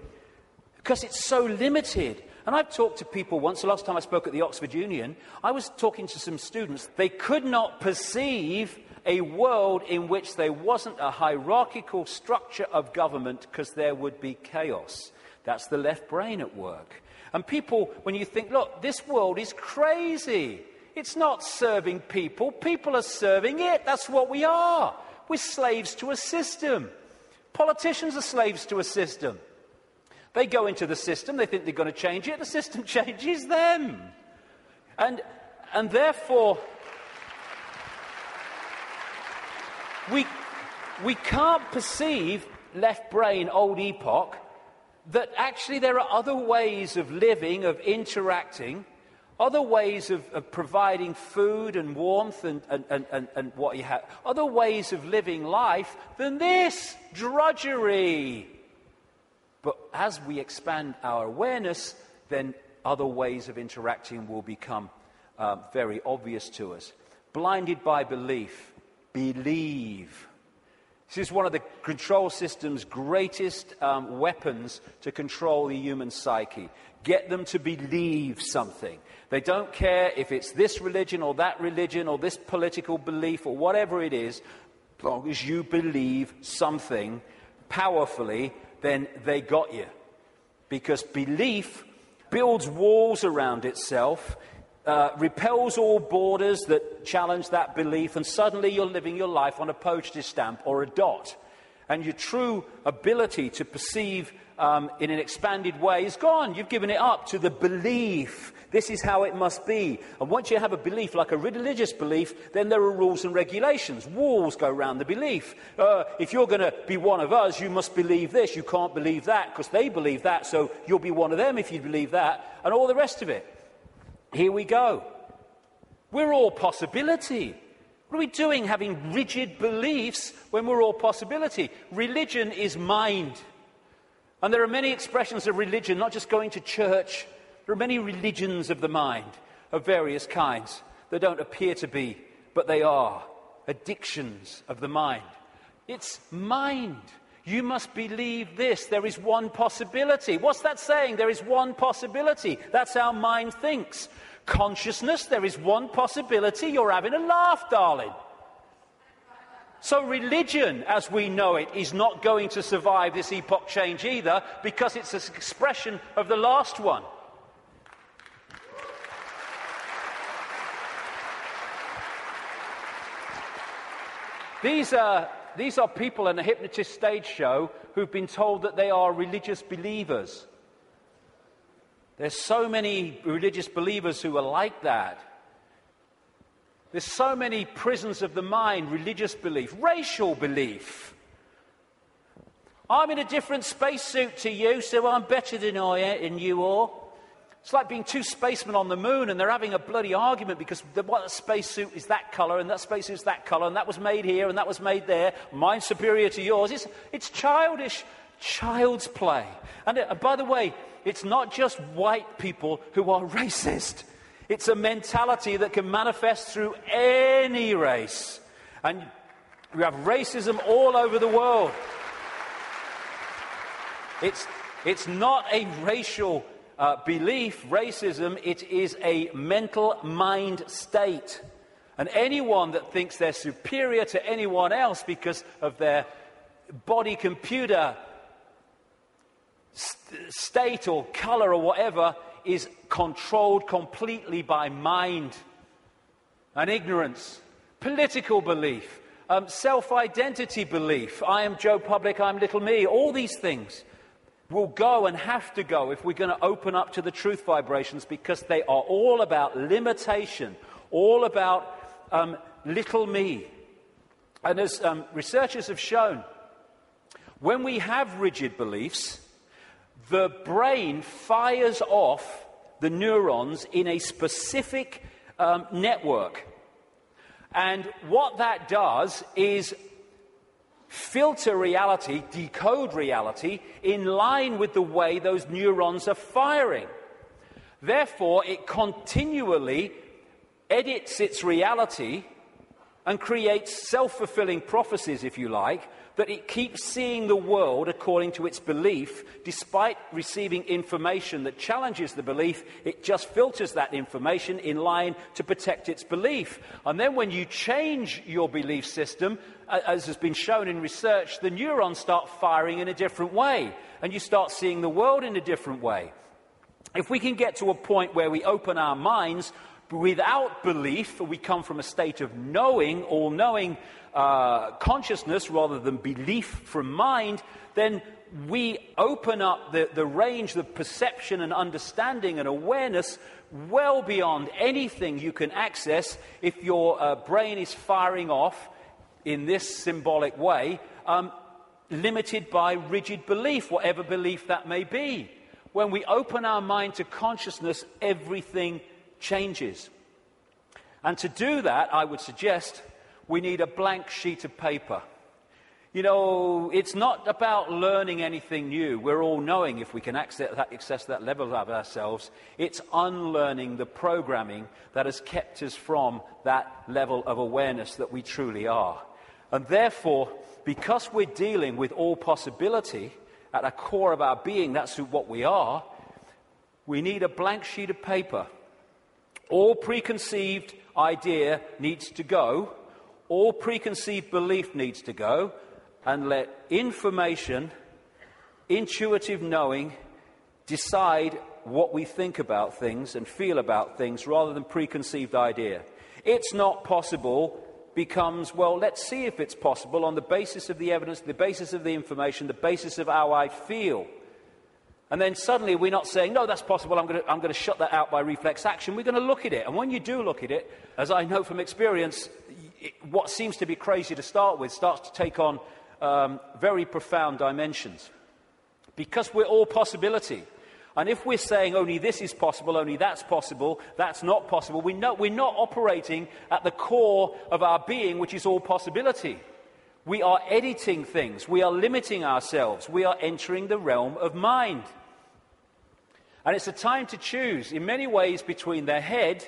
because it's so limited. And I've talked to people once, the last time I spoke at the Oxford Union, I was talking to some students. They could not perceive a world in which there wasn't a hierarchical structure of government because there would be chaos. That's the left brain at work. And people, when you think, look, this world is crazy. It's not serving people. People are serving it. That's what we are. We're slaves to a system. Politicians are slaves to a system. They go into the system. They think they're going to change it. The system changes them. And therefore, we can't perceive left brain, old epoch, that actually there are other ways of living, of interacting, other ways of providing food and warmth and what you have, other ways of living life than this drudgery. But as we expand our awareness, then other ways of interacting will become very obvious to us. Blinded by belief, believe. This is one of the control system's greatest weapons to control the human psyche. Get them to believe something. They don't care if it's this religion or this political belief or whatever it is. As long as you believe something powerfully, then they got you. Because belief builds walls around itself, repels all borders that challenge that belief, and suddenly you're living your life on a postage stamp or a dot. And your true ability to perceive in an expanded way is gone. You've given it up to the belief. This is how it must be. And once you have a belief, like a religious belief, then there are rules and regulations. Walls go around the belief. If you're going to be one of us, you must believe this. You can't believe that because they believe that, so you'll be one of them if you believe that, and all the rest of it. Here we go. We're all possibility. What are we doing having rigid beliefs when we're all possibility? Religion is mind. And there are many expressions of religion, not just going to church. There are many religions of the mind of various kinds that don't appear to be, but they are. Addictions of the mind. It's mind. You must believe this. There is one possibility. What's that saying? There is one possibility. That's how mind thinks. Consciousness, there is one possibility. You're having a laugh, darling. So religion, as we know it, is not going to survive this epoch change either, because it's an expression of the last one. These are people in a hypnotist stage show who've been told that they are religious believers. There's so many religious believers who are like that. There's so many prisons of the mind, religious belief, racial belief. I'm in a different spacesuit to you, so I'm better than you all. It's like being two spacemen on the moon and they're having a bloody argument because one spacesuit is that colour and that spacesuit is that colour and that was made here and that was made there. Mine's superior to yours. It's childish, child's play. And by the way, it's not just white people who are racist. It's a mentality that can manifest through any race. And we have racism all over the world. It's not a racial belief, racism. It is a mental mind state. And anyone that thinks they're superior to anyone else because of their body computer state or colour or whatever is controlled completely by mind and ignorance, political belief, self-identity belief. I am Joe Public, I'm little me. All these things will go and have to go if we're going to open up to the truth vibrations, because they are all about limitation, all about little me. And as researchers have shown, when we have rigid beliefs, the brain fires off the neurons in a specific network. And what that does is filter reality, decode reality, in line with the way those neurons are firing. Therefore, it continually edits its reality and creates self-fulfilling prophecies, if you like, that it keeps seeing the world according to its belief. Despite receiving information that challenges the belief, it just filters that information in line to protect its belief. And then when you change your belief system, as has been shown in research, the neurons start firing in a different way, and you start seeing the world in a different way. If we can get to a point where we open our minds without belief, we come from a state of knowing, all-knowing consciousness rather than belief from mind, then we open up the range of perception and understanding and awareness well beyond anything you can access if your brain is firing off in this symbolic way, limited by rigid belief, whatever belief that may be. When we open our mind to consciousness, everything changes. And to do that, I would suggest we need a blank sheet of paper. You know, it's not about learning anything new. We're all knowing if we can access that level of ourselves. It's unlearning the programming that has kept us from that level of awareness that we truly are. And therefore, because we're dealing with all possibility at the core of our being, that's what we are, we need a blank sheet of paper. All preconceived idea needs to go. All preconceived belief needs to go. And let information, intuitive knowing, decide what we think about things and feel about things rather than preconceived idea. It's not possible becomes, well, let's see if it's possible on the basis of the evidence, the basis of the information, the basis of how I feel. And then suddenly we're not saying, no, that's possible, I'm going to shut that out by reflex action. We're going to look at it. And when you do look at it, as I know from experience, what seems to be crazy to start with starts to take on very profound dimensions. Because we're all possibility. And if we're saying only this is possible, only that's not possible, we're not operating at the core of our being, which is all possibility. We are editing things. We are limiting ourselves. We are entering the realm of mind. And it's a time to choose, in many ways, between the head,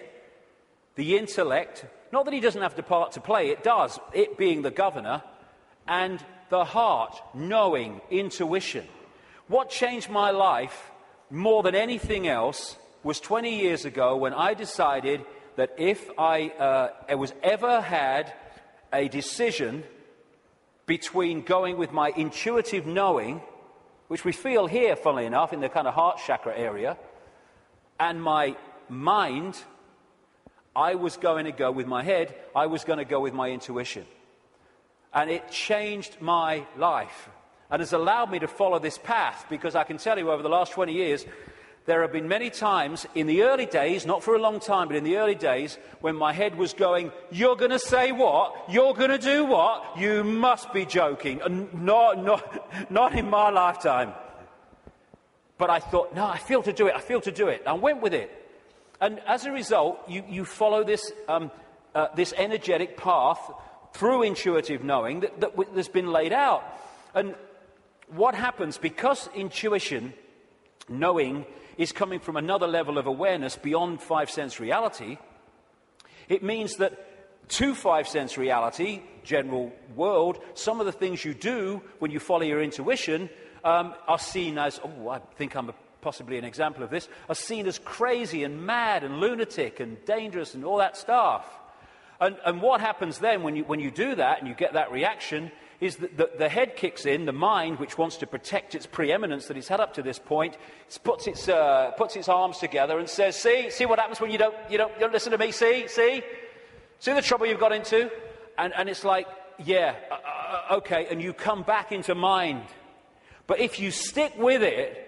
the intellect, not that he doesn't have the part to play, it does, it being the governor, and the heart, knowing, intuition. What changed my life more than anything else was 20 years ago when I decided that if I was ever had a decision between going with my intuitive knowing, which we feel here, funnily enough, in the kind of heart chakra area, and my mind, I was going to go with my head, I was going to go with my intuition. And it changed my life and has allowed me to follow this path, because I can tell you over the last 20 years, there have been many times in the early days, not for a long time, but in the early days, when my head was going, you're going to say what? You're going to do what? You must be joking. And not in my lifetime. But I thought, no, I feel to do it. I went with it. And as a result, you follow this energetic path through intuitive knowing that's been laid out. And what happens, because intuition, knowing, is coming from another level of awareness beyond five-sense reality, it means that to five-sense reality, general world, some of the things you do when you follow your intuition are seen as, I think I'm possibly an example of this, are seen as crazy and mad and lunatic and dangerous and all that stuff. And what happens then when you do that and you get that reaction is that the head kicks in, the mind, which wants to protect its preeminence that it's had up to this point, puts its arms together and says, see what happens when you don't listen to me, see the trouble you've got into? And it's like, okay, and you come back into mind. But if you stick with it,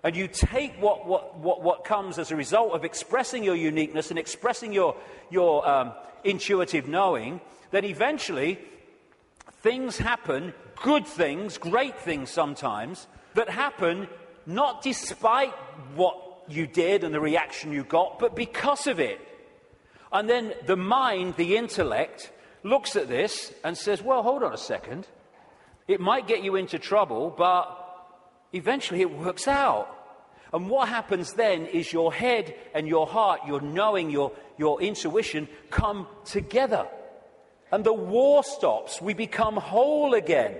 and you take what comes as a result of expressing your uniqueness and expressing your intuitive knowing, then eventually things happen, good things, great things sometimes, that happen not despite what you did and the reaction you got, but because of it. And then the mind, the intellect, looks at this and says, well, hold on a second. It might get you into trouble, but eventually it works out. And what happens then is your head and your heart, your knowing, your intuition come together. And the war stops. We become whole again,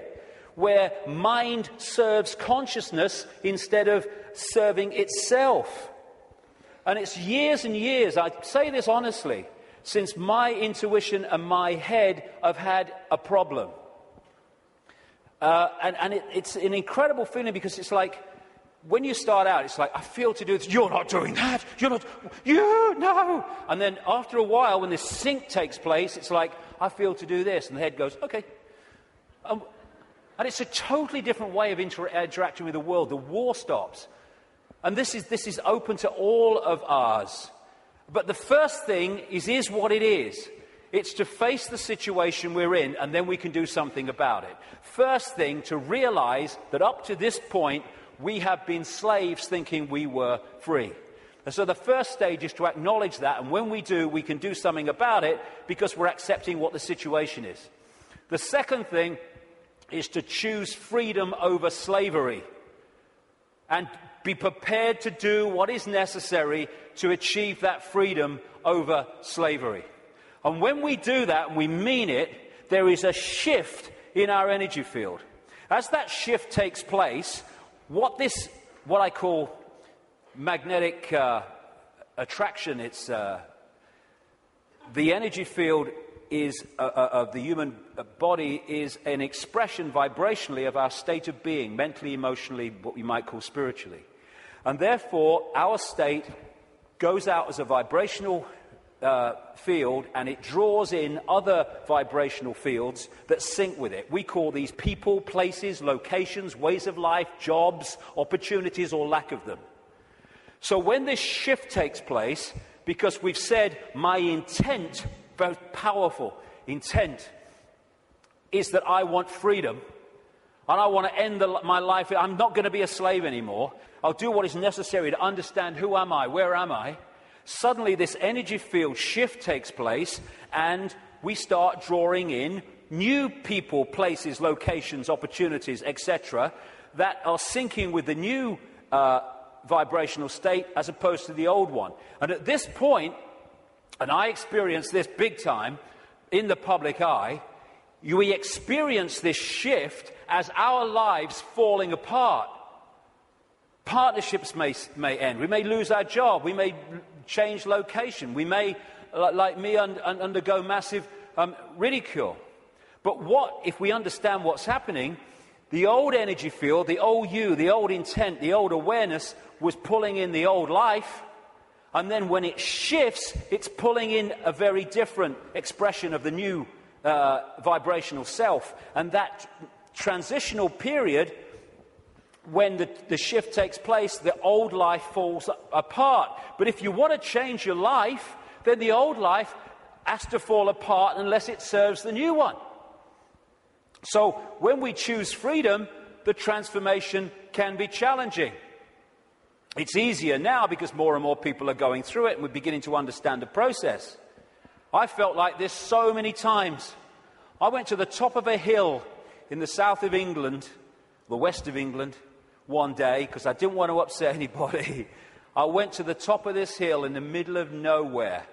where mind serves consciousness instead of serving itself. And it's years and years, I say this honestly, since my intuition and my head have had a problem. It's an incredible feeling, because it's like, when you start out, it's like, I feel to do this. You're not doing that. No. And then after a while, when this sync takes place, it's like, I feel to do this. And the head goes, okay. And it's a totally different way of interacting with the world. The war stops. And this is open to all of ours. But the first thing is what it is. It's to face the situation we're in, and then we can do something about it. First thing, to realize that up to this point, we have been slaves thinking we were free. And so the first stage is to acknowledge that, and when we do, we can do something about it because we're accepting what the situation is. The second thing is to choose freedom over slavery and be prepared to do what is necessary to achieve that freedom over slavery. And when we do that, and we mean it, there is a shift in our energy field. As that shift takes place, what I call magnetic attraction, it's the energy field is of the human body is an expression vibrationally of our state of being, mentally, emotionally, what we might call spiritually. And therefore, our state goes out as a vibrational field, and it draws in other vibrational fields that sync with it. We call these people, places, locations, ways of life, jobs, opportunities, or lack of them. So when this shift takes place, because we've said my intent, very powerful intent, is that I want freedom, and I want to end my life. I'm not going to be a slave anymore. I'll do what is necessary to understand who am I, where am I. Suddenly this energy field shift takes place, and we start drawing in new people, places, locations, opportunities, etc., that are syncing with the new vibrational state as opposed to the old one. And at this point, and I experienced this big time in the public eye, we experience this shift as our lives falling apart. Partnerships may end. We may lose our job. We may change location. We may, like me, undergo massive ridicule. But what if we understand what's happening? The old energy field, the old you, the old intent, the old awareness was pulling in the old life. And then when it shifts, it's pulling in a very different expression of the new vibrational self. And that transitional period, when the shift takes place, the old life falls apart. But if you want to change your life, then the old life has to fall apart unless it serves the new one. So when we choose freedom, the transformation can be challenging. It's easier now because more and more people are going through it and we're beginning to understand the process. I felt like this so many times. I went to the top of a hill in the south of England, the west of England, one day because I didn't want to upset anybody. I went to the top of this hill in the middle of nowhere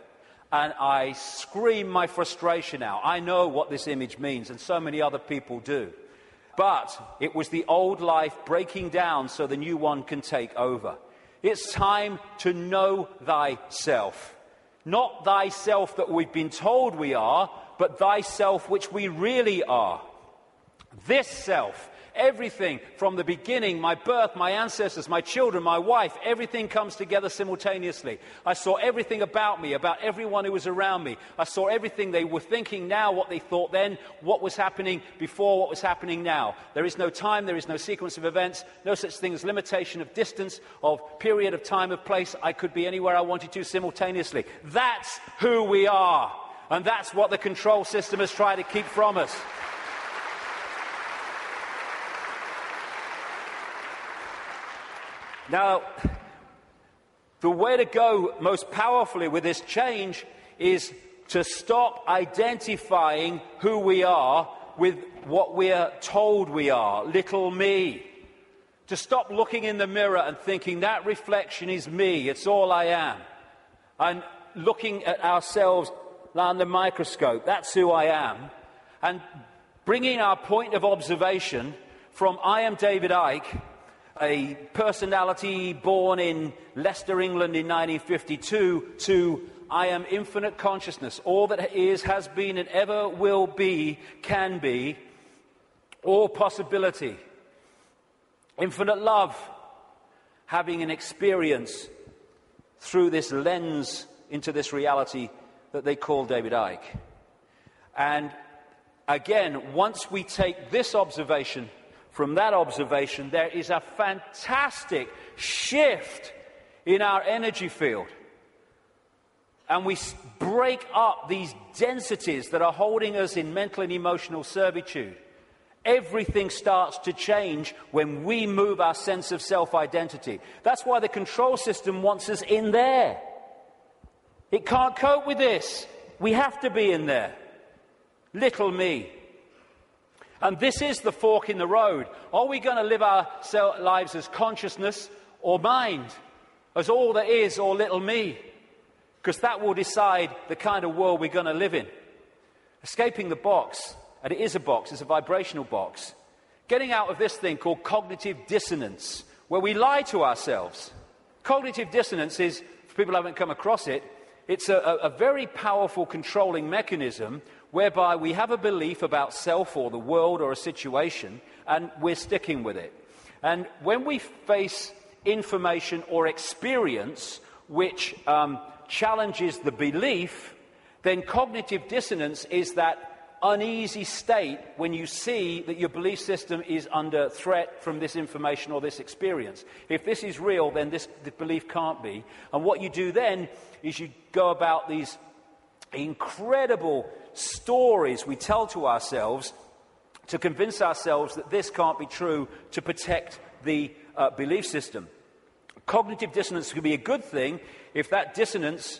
and I screamed my frustration out. I know what this image means, and so many other people do. But it was the old life breaking down so the new one can take over. It's time to know thyself. Not thyself that we've been told we are, but thyself which we really are. This self, everything from the beginning, my birth, my ancestors, my children, my wife, everything comes together simultaneously. I saw everything about me, about everyone who was around me. I saw everything they were thinking now, what they thought then, what was happening before, what was happening now. There is no time, there is no sequence of events, no such thing as limitation of distance, of period of time, of place. I could be anywhere I wanted to simultaneously. That's who we are. And that's what the control system has tried to keep from us. Now, the way to go most powerfully with this change is to stop identifying who we are with what we are told we are, little me. To stop looking in the mirror and thinking that reflection is me, it's all I am. And looking at ourselves under the microscope, that's who I am. And bringing our point of observation from I am David Icke, a personality born in Leicester, England in 1952, to I am infinite consciousness, all that is, has been, and ever will be, can be, all possibility. Infinite love, having an experience through this lens into this reality that they call David Icke. And again, once we take this observation from that observation, there is a fantastic shift in our energy field. And we break up these densities that are holding us in mental and emotional servitude. Everything starts to change when we move our sense of self-identity. That's why the control system wants us in there. It can't cope with this. We have to be in there. Little me. And this is the fork in the road. Are we going to live our lives as consciousness or mind? As all there is or little me? Because that will decide the kind of world we're going to live in. Escaping the box, and it is a box, it's a vibrational box. Getting out of this thing called cognitive dissonance, where we lie to ourselves. Cognitive dissonance is, for people who haven't come across it, it's a very powerful controlling mechanism whereby we have a belief about self or the world or a situation, and we're sticking with it. And when we face information or experience which challenges the belief, then cognitive dissonance is that uneasy state when you see that your belief system is under threat from this information or this experience. If this is real, then the belief can't be. And what you do then is you go about these incredible stories we tell to ourselves to convince ourselves that this can't be true, to protect the belief system. Cognitive dissonance can be a good thing if that dissonance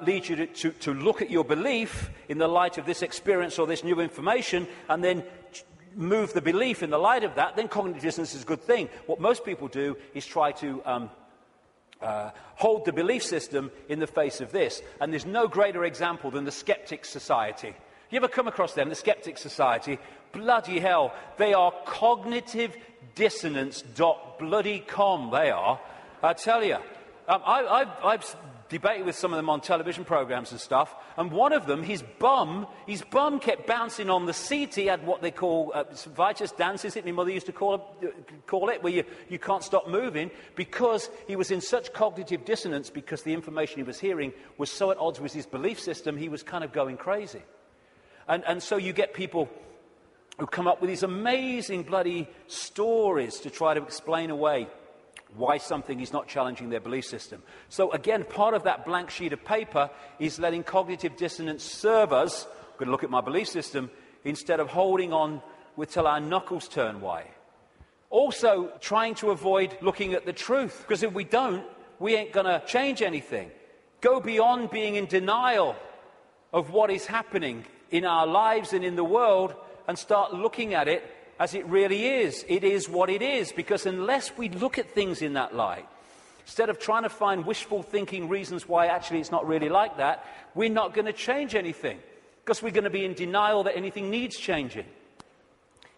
leads you to look at your belief in the light of this experience or this new information, and then move the belief in the light of that. Then cognitive dissonance is a good thing. What most people do is try to hold the belief system in the face of this. And there's no greater example than the Skeptics Society. You ever come across them, the Skeptics Society? Bloody hell, they are cognitive dissonance.com, they are. I tell you. I've debated with some of them on television programs and stuff, and one of them, his bum kept bouncing on the seat. He had what they call vitus dance, is it? My mother used to call it, where you can't stop moving, because he was in such cognitive dissonance, because the information he was hearing was so at odds with his belief system, he was kind of going crazy. And so you get people who come up with these amazing bloody stories to try to explain away why something is not challenging their belief system. So again, part of that blank sheet of paper is letting cognitive dissonance serve us. I'm going to look at my belief system, instead of holding on till our knuckles turn white. Also, trying to avoid looking at the truth, because if we don't, we ain't going to change anything. Go beyond being in denial of what is happening in our lives and in the world, and start looking at it as it really is. It is what it is, because unless we look at things in that light, instead of trying to find wishful thinking reasons why actually it's not really like that, we're not going to change anything, because we're going to be in denial that anything needs changing.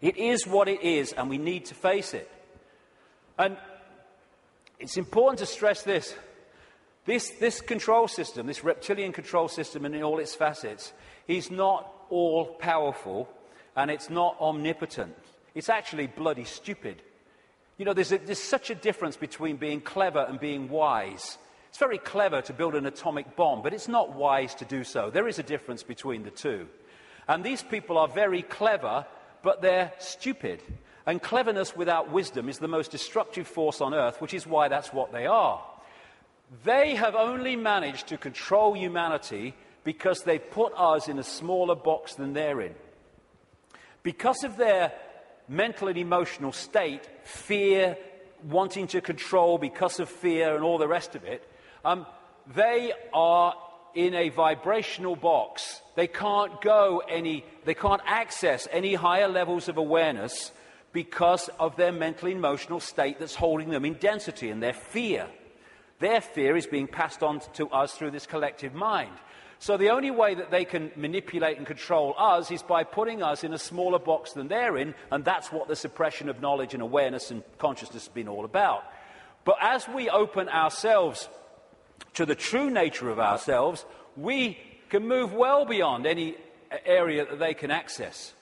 It is what it is, and we need to face it. And it's important to stress this. This control system, this reptilian control system, and in all its facets, is not all-powerful, and it's not omnipotent. It's actually bloody stupid. You know, there's such a difference between being clever and being wise. It's very clever to build an atomic bomb, but it's not wise to do so. There is a difference between the two. And these people are very clever, but they're stupid. And cleverness without wisdom is the most destructive force on earth, which is why that's what they are. They have only managed to control humanity because they put us in a smaller box than they're in. Because of their mental and emotional state, fear, wanting to control because of fear and all the rest of it, they are in a vibrational box. They can't access any higher levels of awareness because of their mental and emotional state that's holding them in density, and their fear. Their fear is being passed on to us through this collective mind. So the only way that they can manipulate and control us is by putting us in a smaller box than they're in, and that's what the suppression of knowledge and awareness and consciousness has been all about. But as we open ourselves to the true nature of ourselves, we can move well beyond any area that they can access.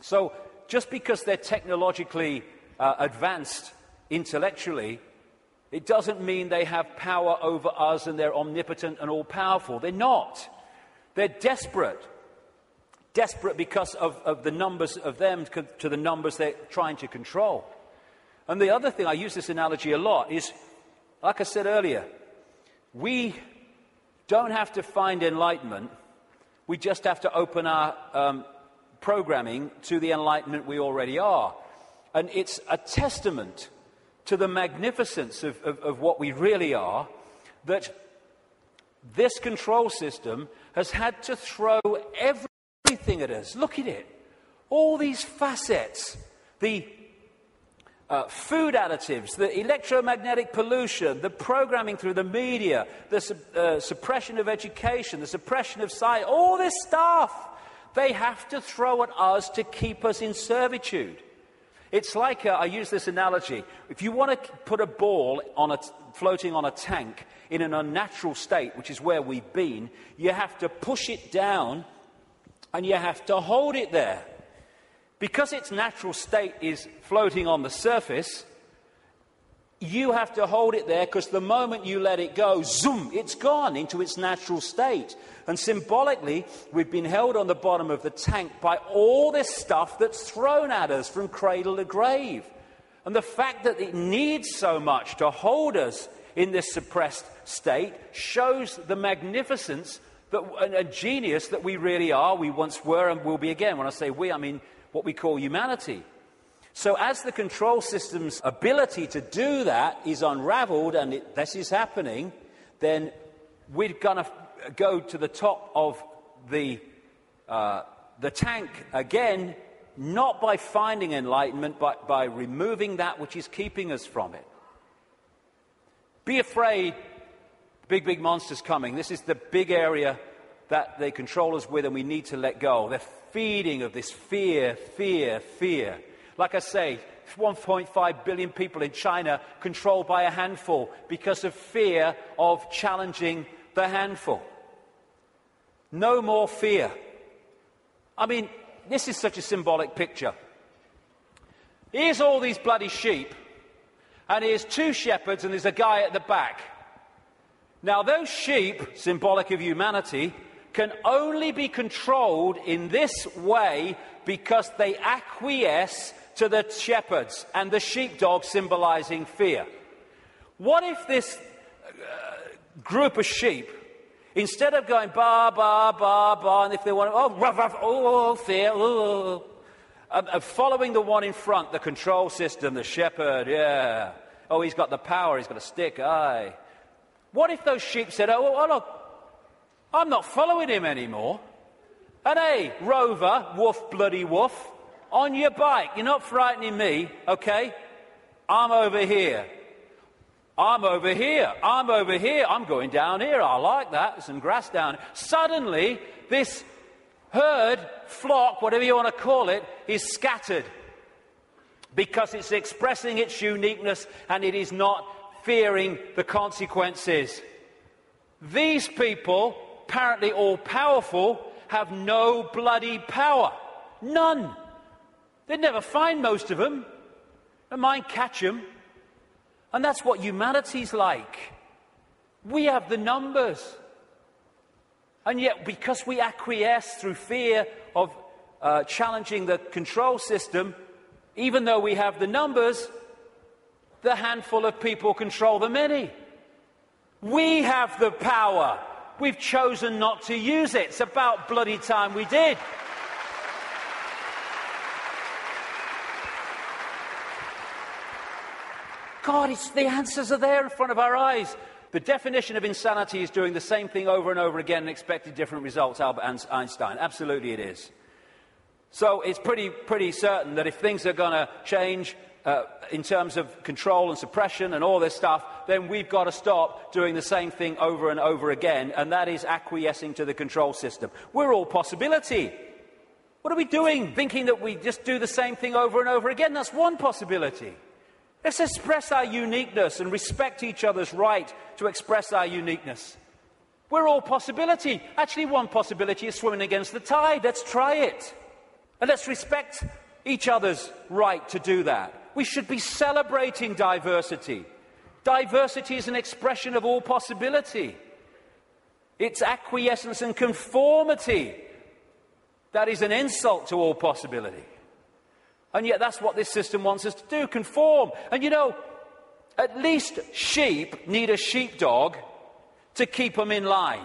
So just because they're technologically advanced intellectually, it doesn't mean they have power over us and they're omnipotent and all-powerful. They're not. They're desperate. Desperate because of the numbers of them to the numbers they're trying to control. And the other thing, I use this analogy a lot, is, like I said earlier, we don't have to find enlightenment. We just have to open our programming to the enlightenment we already are. And it's a testament to the magnificence of what we really are, that this control system has had to throw everything at us. Look at it. All these facets, the food additives, the electromagnetic pollution, the programming through the media, the suppression of education, the suppression of science, all this stuff, they have to throw at us to keep us in servitude. It's like, I use this analogy, if you want to put a ball floating on a tank in an unnatural state, which is where we've been, you have to push it down and you have to hold it there. Because its natural state is floating on the surface, You have to hold it there, because the moment you let it go, zoom, it's gone into its natural state. And symbolically, we've been held on the bottom of the tank by all this stuff that's thrown at us from cradle to grave. And the fact that it needs so much to hold us in this suppressed state shows the magnificence and a genius that we really are, we once were and will be again. When I say we, I mean what we call humanity. So as the control system's ability to do that is unraveled, and this is happening, then we're going to go to the top of the tank again, not by finding enlightenment, but by removing that which is keeping us from it. Be afraid, big monsters coming. This is the big area that they control us with, and we need to let go. They're feeding of this fear. Like I say, 1.5 billion people in China controlled by a handful because of fear of challenging the handful. No more fear. I mean, this is such a symbolic picture. Here's all these bloody sheep, and here's 2 shepherds, and there's a guy at the back. Now, those sheep, symbolic of humanity, can only be controlled in this way because they acquiesce to the shepherds, and the sheepdog symbolizing fear. What if this group of sheep, instead of going ba, ba, ba, ba, and if they want to, oh, ruff, ruff, oh, fear, oh, following the one in front, the control system, the shepherd, yeah. Oh, he's got the power, he's got a stick, aye. What if those sheep said, oh, look, I'm not following him anymore. And hey, Rover, woof, bloody woof, on your bike, you're not frightening me, okay? I'm over here. I'm going down here. I like that. There's some grass down here. Suddenly, this herd, flock, whatever you want to call it, is scattered because it's expressing its uniqueness and it is not fearing the consequences. These people, apparently all powerful, have no bloody power. None. They'd never find most of them. They might catch them. And that's what humanity's like. We have the numbers. And yet, because we acquiesce through fear of challenging the control system, even though we have the numbers, the handful of people control the many. We have the power. We've chosen not to use it. It's about bloody time we did. God, the answers are there in front of our eyes. The definition of insanity is doing the same thing over and over again and expecting different results, Albert Einstein. Absolutely it is. So it's pretty certain that if things are going to change in terms of control and suppression and all this stuff, then we've got to stop doing the same thing over and over again, and that is acquiescing to the control system. We're all possibility. What are we doing? Thinking that we just do the same thing over and over again? That's one possibility. Let's express our uniqueness and respect each other's right to express our uniqueness. We're all possibility. Actually, one possibility is swimming against the tide. Let's try it. And let's respect each other's right to do that. We should be celebrating diversity. Diversity is an expression of all possibility. It's acquiescence and conformity that is an insult to all possibility. And yet that's what this system wants us to do, conform. And you know, at least sheep need a sheepdog to keep them in line.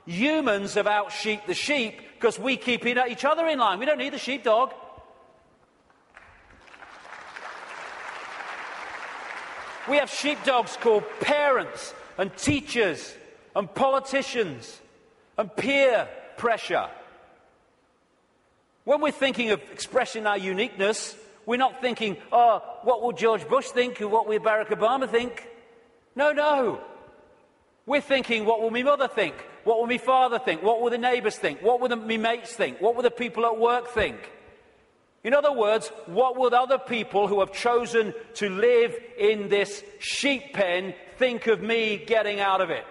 Humans have out-sheeped the sheep because we keep each other in line. We don't need the sheepdog. We have sheepdogs called parents and teachers and politicians and peer pressure. When we're thinking of expressing our uniqueness, we're not thinking, oh, what will George Bush think or what will Barack Obama think? No. We're thinking, what will my mother think? What will my father think? What will the neighbours think? What will my mates think? What will the people at work think? In other words, what will other people who have chosen to live in this sheep pen think of me getting out of it?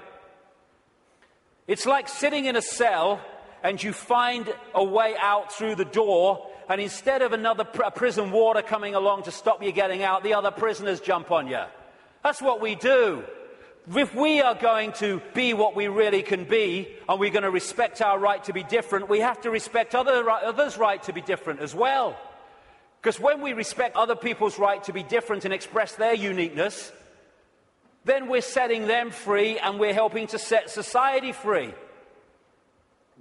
It's like sitting in a cell and you find a way out through the door, and instead of another prison warder coming along to stop you getting out, the other prisoners jump on you. That's what we do. If we are going to be what we really can be, and we're going to respect our right to be different, we have to respect others' right to be different as well. Because when we respect other people's right to be different and express their uniqueness, then we're setting them free and we're helping to set society free.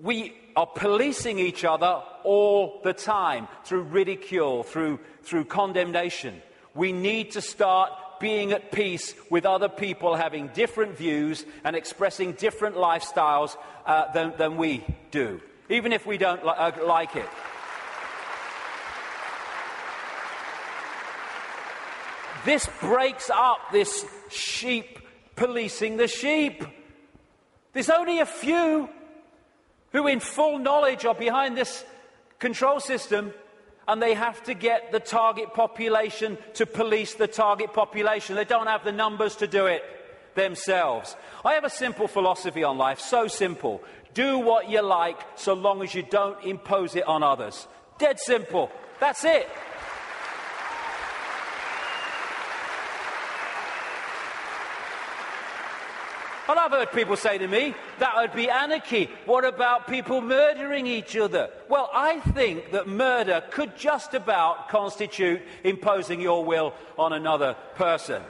We are policing each other all the time through ridicule, through condemnation. We need to start being at peace with other people having different views and expressing different lifestyles than we do, even if we don't like it. This breaks up this sheep policing the sheep. There's only a few who in full knowledge are behind this control system, and they have to get the target population to police the target population. They don't have the numbers to do it themselves. I have a simple philosophy on life, so simple. Do what you like so long as you don't impose it on others. Dead simple. That's it. And I've heard people say to me, that would be anarchy. What about people murdering each other? Well, I think that murder could just about constitute imposing your will on another person.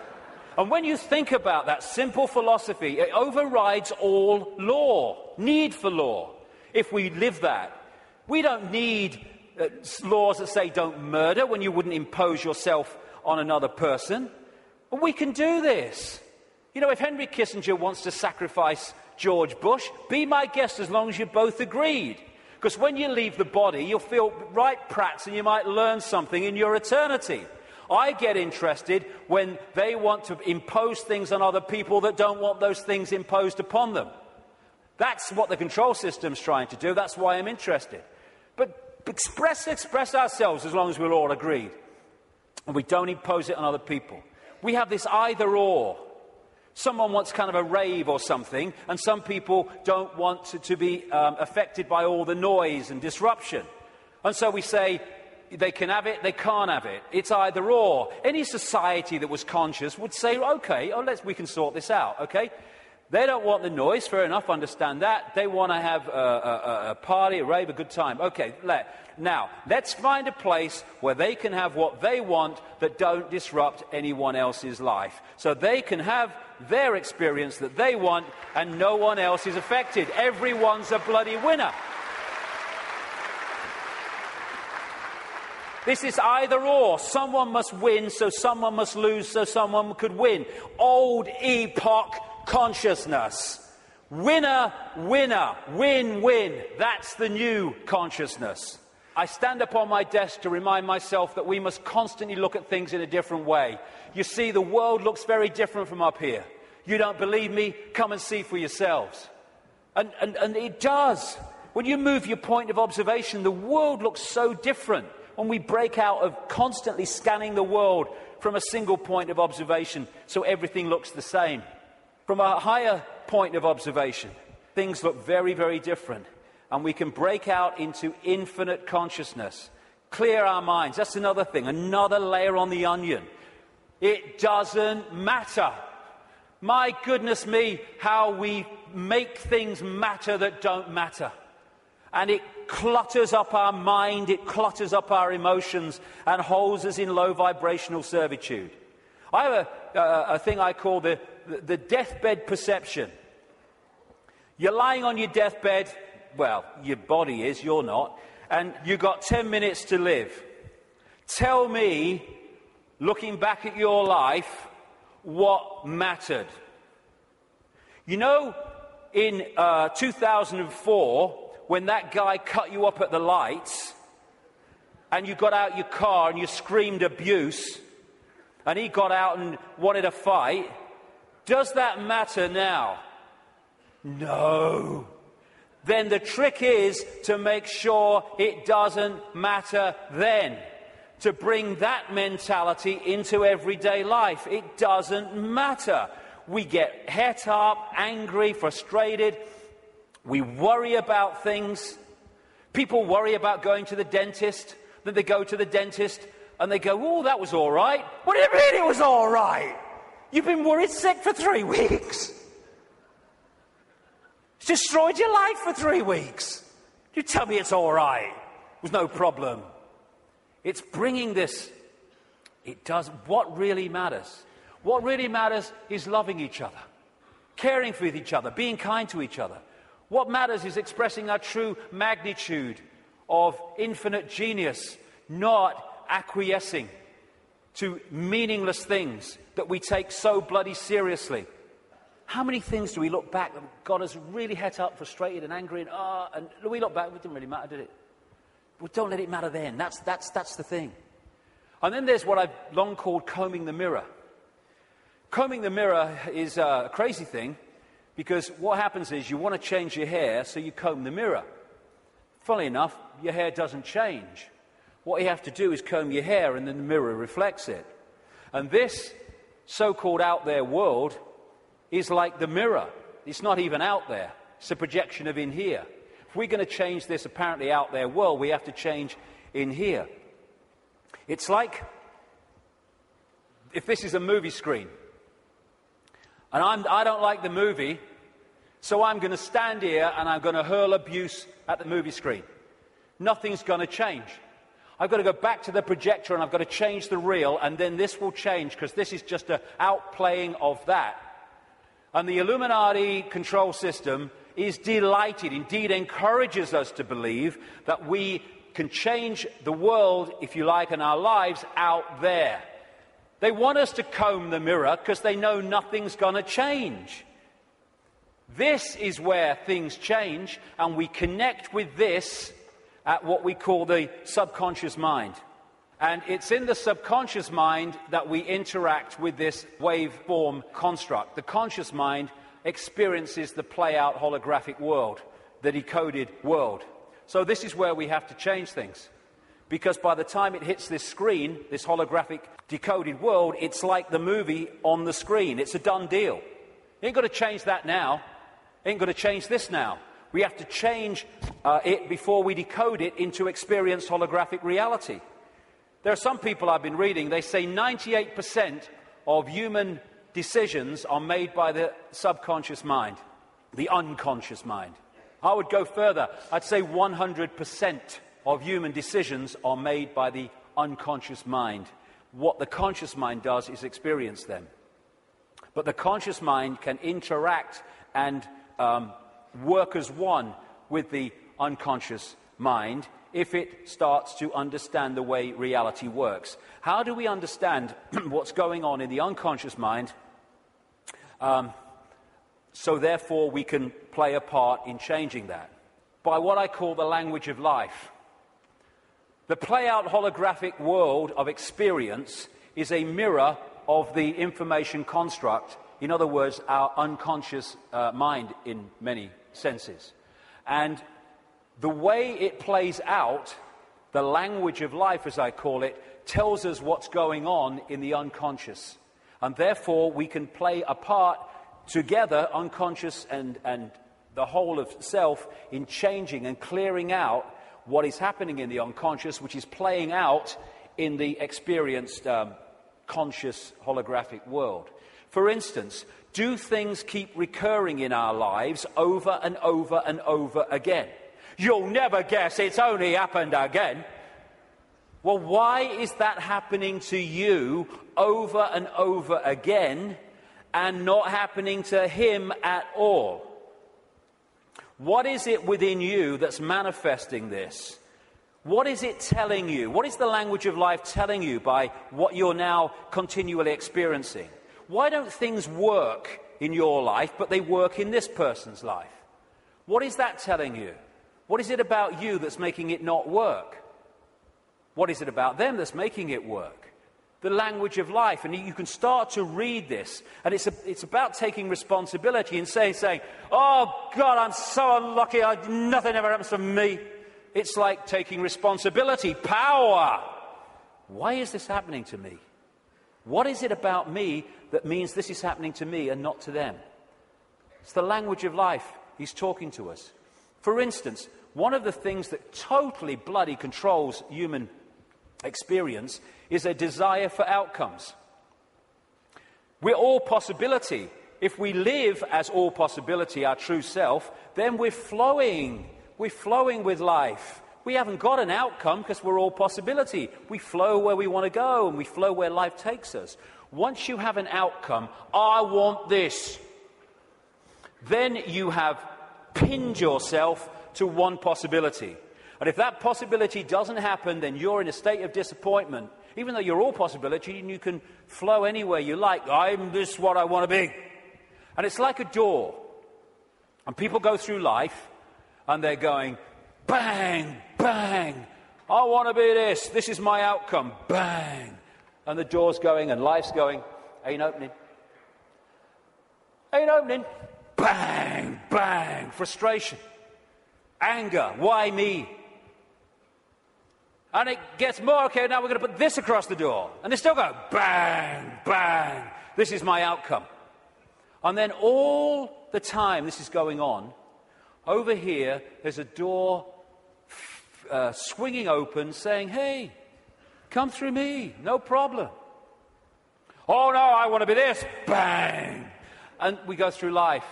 And when you think about that simple philosophy, it overrides all law, need for law, if we live that. We don't need laws that say don't murder when you wouldn't impose yourself on another person. But we can do this. You know, if Henry Kissinger wants to sacrifice George Bush, be my guest as long as you both agreed. Because when you leave the body, you'll feel right prats and you might learn something in your eternity. I get interested when they want to impose things on other people that don't want those things imposed upon them. That's what the control system's trying to do. That's why I'm interested. But express ourselves as long as we're all agreed. And we don't impose it on other people. We have this either or. Someone wants kind of a rave or something, and some people don't want to be affected by all the noise and disruption. And so we say, they can have it, they can't have it. It's either or. Any society that was conscious would say, okay, we can sort this out, okay? They don't want the noise, fair enough, understand that. They want to have a party, a rave, a good time. Okay, now, let's find a place where they can have what they want that don't disrupt anyone else's life. So they can have their experience that they want and no one else is affected. Everyone's a bloody winner. This is either or. Someone must win, so someone must lose, so someone could win. Old epoch consciousness. Winner, winner, win, win. That's the new consciousness. I stand up on my desk to remind myself that we must constantly look at things in a different way. You see, the world looks very different from up here. You don't believe me? Come and see for yourselves. And it does. When you move your point of observation, the world looks so different. When we break out of constantly scanning the world from a single point of observation, so everything looks the same. From a higher point of observation, things look very, very different. And we can break out into infinite consciousness. Clear our minds. That's another thing, another layer on the onion. It doesn't matter. My goodness me, how we make things matter that don't matter. And it clutters up our mind, it clutters up our emotions, and holds us in low vibrational servitude. I have a thing I call the deathbed perception. You're lying on your deathbed, well, your body is, you're not, and you've got 10 minutes to live. Tell me, looking back at your life, what mattered. You know, in 2004, when that guy cut you up at the lights, and you got out your car and you screamed abuse, and he got out and wanted a fight, does that matter now? No. Then the trick is to make sure it doesn't matter then. To bring that mentality into everyday life. It doesn't matter. We get het up, angry, frustrated. We worry about things. People worry about going to the dentist. Then they go to the dentist and they go, oh, that was all right. What do you mean it was all right? You've been worried sick for 3 weeks. It's destroyed your life for 3 weeks. You tell me it's all right. There's no problem. It's bringing this. It does. What really matters? What really matters is loving each other, caring for each other, being kind to each other. What matters is expressing our true magnitude of infinite genius, not acquiescing to meaningless things that we take so bloody seriously. How many things do we look back that got us really het up, frustrated and angry, and we look back, it didn't really matter, did it? Well, don't let it matter then. That's the thing. And then there's what I've long called combing the mirror. Combing the mirror is a crazy thing, because what happens is you want to change your hair, so you comb the mirror. Funnily enough, your hair doesn't change. What you have to do is comb your hair, and then the mirror reflects it. And this so-called out there world is like the mirror. It's not even out there. It's a projection of in here. If we're going to change this apparently out there world, we have to change in here. It's like if this is a movie screen, and I don't like the movie, so I'm going to stand here and I'm going to hurl abuse at the movie screen. Nothing's going to change. I've got to go back to the projector and I've got to change the reel, and then this will change, because this is just an outplaying of that. And the Illuminati control system is delighted, indeed encourages us to believe that we can change the world, if you like, and our lives out there. They want us to comb the mirror because they know nothing's going to change. This is where things change, and we connect with this at what we call the subconscious mind. And it's in the subconscious mind that we interact with this waveform construct. The conscious mind experiences the play-out holographic world, the decoded world. So this is where we have to change things. Because by the time it hits this screen, this holographic decoded world, it's like the movie on the screen. It's a done deal. You ain't got to change that now. Ain't got to change this now. We have to change it before we decode it into experienced holographic reality. There are some people I've been reading, they say 98% of human decisions are made by the subconscious mind, the unconscious mind. I would go further. I'd say 100% of human decisions are made by the unconscious mind. What the conscious mind does is experience them. But the conscious mind can interact and work as one with the unconscious mind if it starts to understand the way reality works. How do we understand what's going on in the unconscious mind so therefore we can play a part in changing that? By what I call the language of life. The play-out holographic world of experience is a mirror of the information construct, in other words, our unconscious mind in many senses. And the way it plays out, the language of life, as I call it, tells us what's going on in the unconscious. And therefore, we can play a part together, unconscious and the whole of self, in changing and clearing out what is happening in the unconscious, which is playing out in the experienced conscious holographic world. For instance, do things keep recurring in our lives over and over and over again? You'll never guess it's only happened again. Well, why is that happening to you over and over again and not happening to him at all? What is it within you that's manifesting this? What is it telling you? What is the language of life telling you by what you're now continually experiencing? Why don't things work in your life, but they work in this person's life? What is that telling you? What is it about you that's making it not work? What is it about them that's making it work? The language of life. And you can start to read this. And it's about taking responsibility and saying, oh, God, I'm so unlucky. Nothing ever happens to me. It's like taking responsibility. Power. Why is this happening to me? What is it about me that means this is happening to me and not to them? It's the language of life. He's talking to us. For instance, one of the things that totally bloody controls human experience is a desire for outcomes. We're all possibility. If we live as all possibility, our true self, then we're flowing. We're flowing with life. We haven't got an outcome because we're all possibility. We flow where we want to go, and we flow where life takes us. Once you have an outcome, I want this, then you have pinned yourself to one possibility. And if that possibility doesn't happen, then you're in a state of disappointment. Even though you're all possibility, and you can flow anywhere you like. I'm this what I want to be. And it's like a door. And people go through life, and they're going, bang, bang. I want to be this. This is my outcome. Bang. And the door's going, and life's going, ain't opening. Ain't opening. Bang, bang. Frustration. Anger. Why me? And it gets more, okay, now we're going to put this across the door. And they still go, bang, bang. This is my outcome. And then all the time this is going on, over here, there's a door swinging open saying, hey, come through me, no problem. Oh, no, I want to be this. Bang. And we go through life,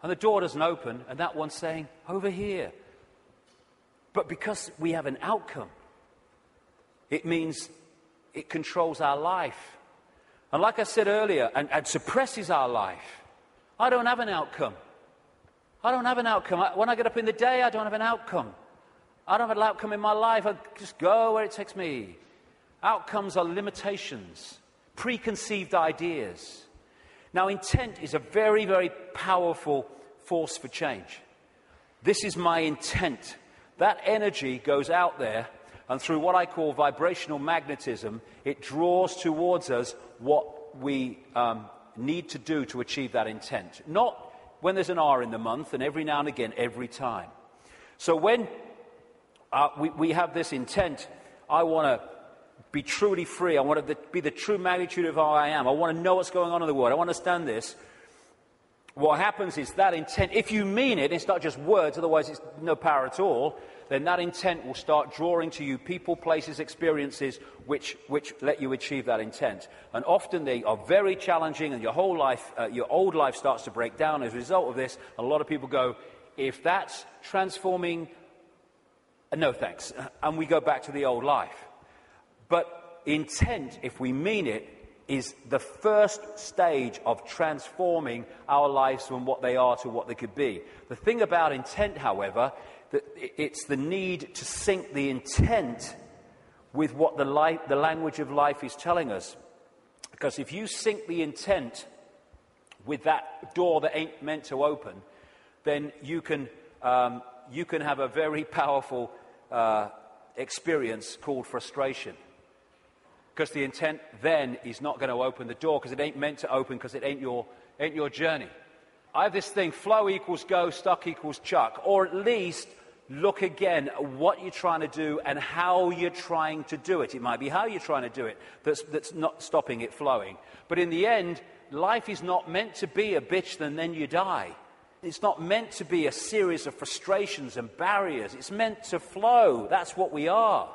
and the door doesn't open, and that one's saying, over here. But because we have an outcome, it means it controls our life. And like I said earlier, and suppresses our life. I don't have an outcome. I don't have an outcome. When I get up in the day, I don't have an outcome. I don't have an outcome in my life. I just go where it takes me. Outcomes are limitations, preconceived ideas. Now, intent is a very, very powerful force for change. This is my intent. That energy goes out there, and through what I call vibrational magnetism, it draws towards us what we need to do to achieve that intent. Not when there's an R in the month, and every now and again, every time. So when we have this intent, I want to be truly free. I want to be the true magnitude of who I am. I want to know what's going on in the world. I want to understand this. What happens is that intent, if you mean it, it's not just words, otherwise it's no power at all, then that intent will start drawing to you people, places, experiences which let you achieve that intent. And often they are very challenging, and your whole life, your old life starts to break down as a result of this. And a lot of people go, if that's transforming, no thanks. And we go back to the old life. But intent, if we mean it, is the first stage of transforming our lives from what they are to what they could be. The thing about intent, however, that it's the need to sync the intent with what the language of life is telling us. Because if you sync the intent with that door that ain't meant to open, then you can have a very powerful experience called frustration. Because the intent then is not going to open the door, because it ain't meant to open, because it ain't your journey. I have this thing, flow equals go, stuck equals chuck. Or at least look again at what you're trying to do and how you're trying to do it. It might be how you're trying to do it that's not stopping it flowing. But in the end, life is not meant to be a bitch and then you die. It's not meant to be a series of frustrations and barriers. It's meant to flow. That's what we are.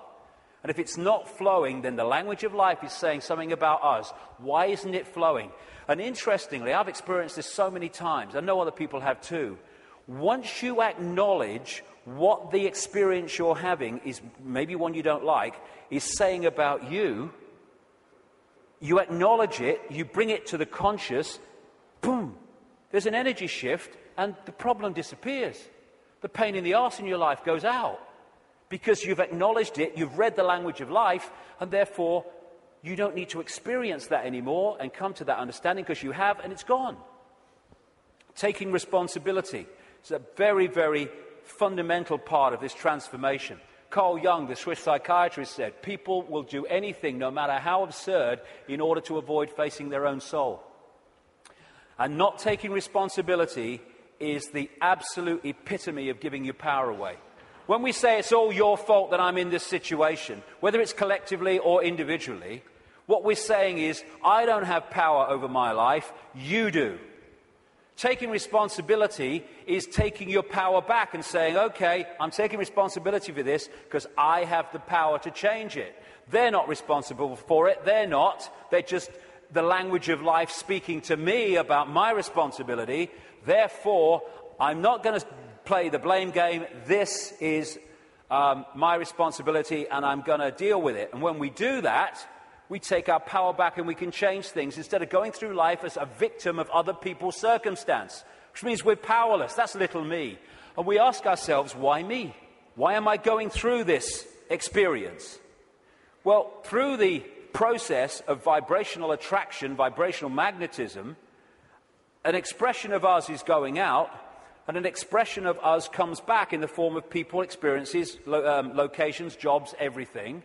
And if it's not flowing, then the language of life is saying something about us. Why isn't it flowing? And interestingly, I've experienced this so many times. I know other people have too. Once you acknowledge what the experience you're having is, maybe one you don't like, is saying about you, you acknowledge it, you bring it to the conscious, boom, there's an energy shift and the problem disappears. The pain in the arse in your life goes out. Because you've acknowledged it, you've read the language of life, and therefore you don't need to experience that anymore and come to that understanding, because you have, and it's gone. Taking responsibility is a very, very fundamental part of this transformation. Carl Jung, the Swiss psychiatrist, said, people will do anything, no matter how absurd, in order to avoid facing their own soul. And not taking responsibility is the absolute epitome of giving your power away. When we say it's all your fault that I'm in this situation, whether it's collectively or individually, what we're saying is, I don't have power over my life, you do. Taking responsibility is taking your power back and saying, okay, I'm taking responsibility for this because I have the power to change it. They're not responsible for it, they're not. They're just the language of life speaking to me about my responsibility. Therefore, I'm not going to play the blame game. This is my responsibility, and I'm going to deal with it. And when we do that, we take our power back and we can change things instead of going through life as a victim of other people's circumstance, which means we're powerless. That's little me. And we ask ourselves, why me? Why am I going through this experience? Well, through the process of vibrational attraction, vibrational magnetism, an expression of us is going out, and an expression of us comes back in the form of people, experiences, locations, jobs, everything.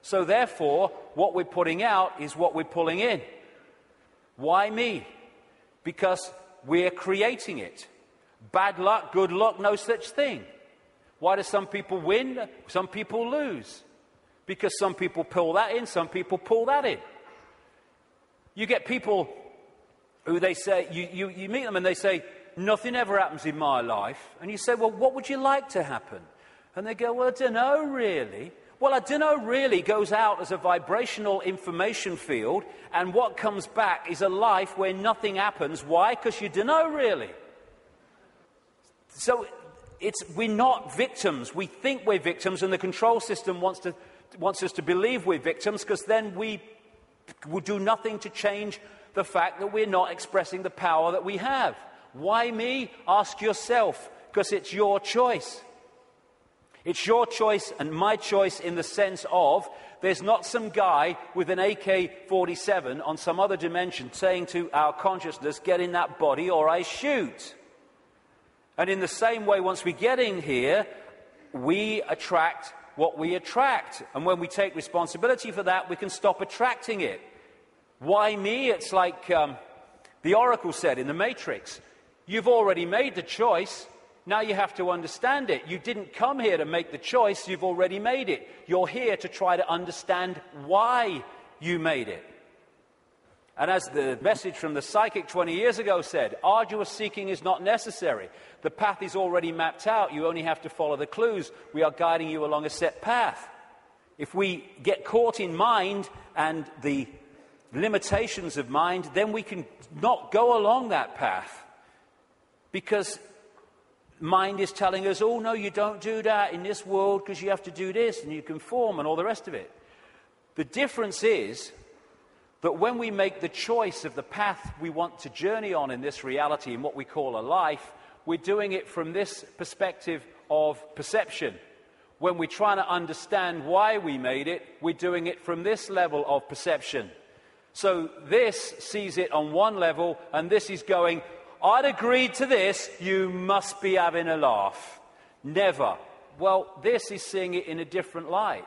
So therefore, what we're putting out is what we're pulling in. Why me? Because we're creating it. Bad luck, good luck, no such thing. Why do some people win, some people lose? Because some people pull that in, some people pull that in. You get people who they say, you meet them and they say, nothing ever happens in my life. And you say, well, what would you like to happen? And they go, well, I don't know really. Well, I don't know really goes out as a vibrational information field, and what comes back is a life where nothing happens. Why? Because you don't know really. So we're not victims. We think we're victims, and the control system wants us to believe we're victims, because then we will do nothing to change the fact that we're not expressing the power that we have. Why me? Ask yourself, because it's your choice. It's your choice and my choice in the sense of there's not some guy with an AK-47 on some other dimension saying to our consciousness, get in that body or I shoot. And in the same way, once we get in here, we attract what we attract. And when we take responsibility for that, we can stop attracting it. Why me? It's like the Oracle said in the Matrix. You've already made the choice. Now you have to understand it. You didn't come here to make the choice. You've already made it. You're here to try to understand why you made it. And as the message from the psychic 20 years ago said, arduous seeking is not necessary. The path is already mapped out. You only have to follow the clues. We are guiding you along a set path. If we get caught in mind and the limitations of mind, then we can not go along that path. Because mind is telling us, oh no, you don't do that in this world because you have to do this and you conform and all the rest of it. The difference is that when we make the choice of the path we want to journey on in this reality, in what we call a life, we're doing it from this perspective of perception. When we're trying to understand why we made it, we're doing it from this level of perception. So this sees it on one level, and this is going, I'd agreed to this, you must be having a laugh. Never. Well, this is seeing it in a different light.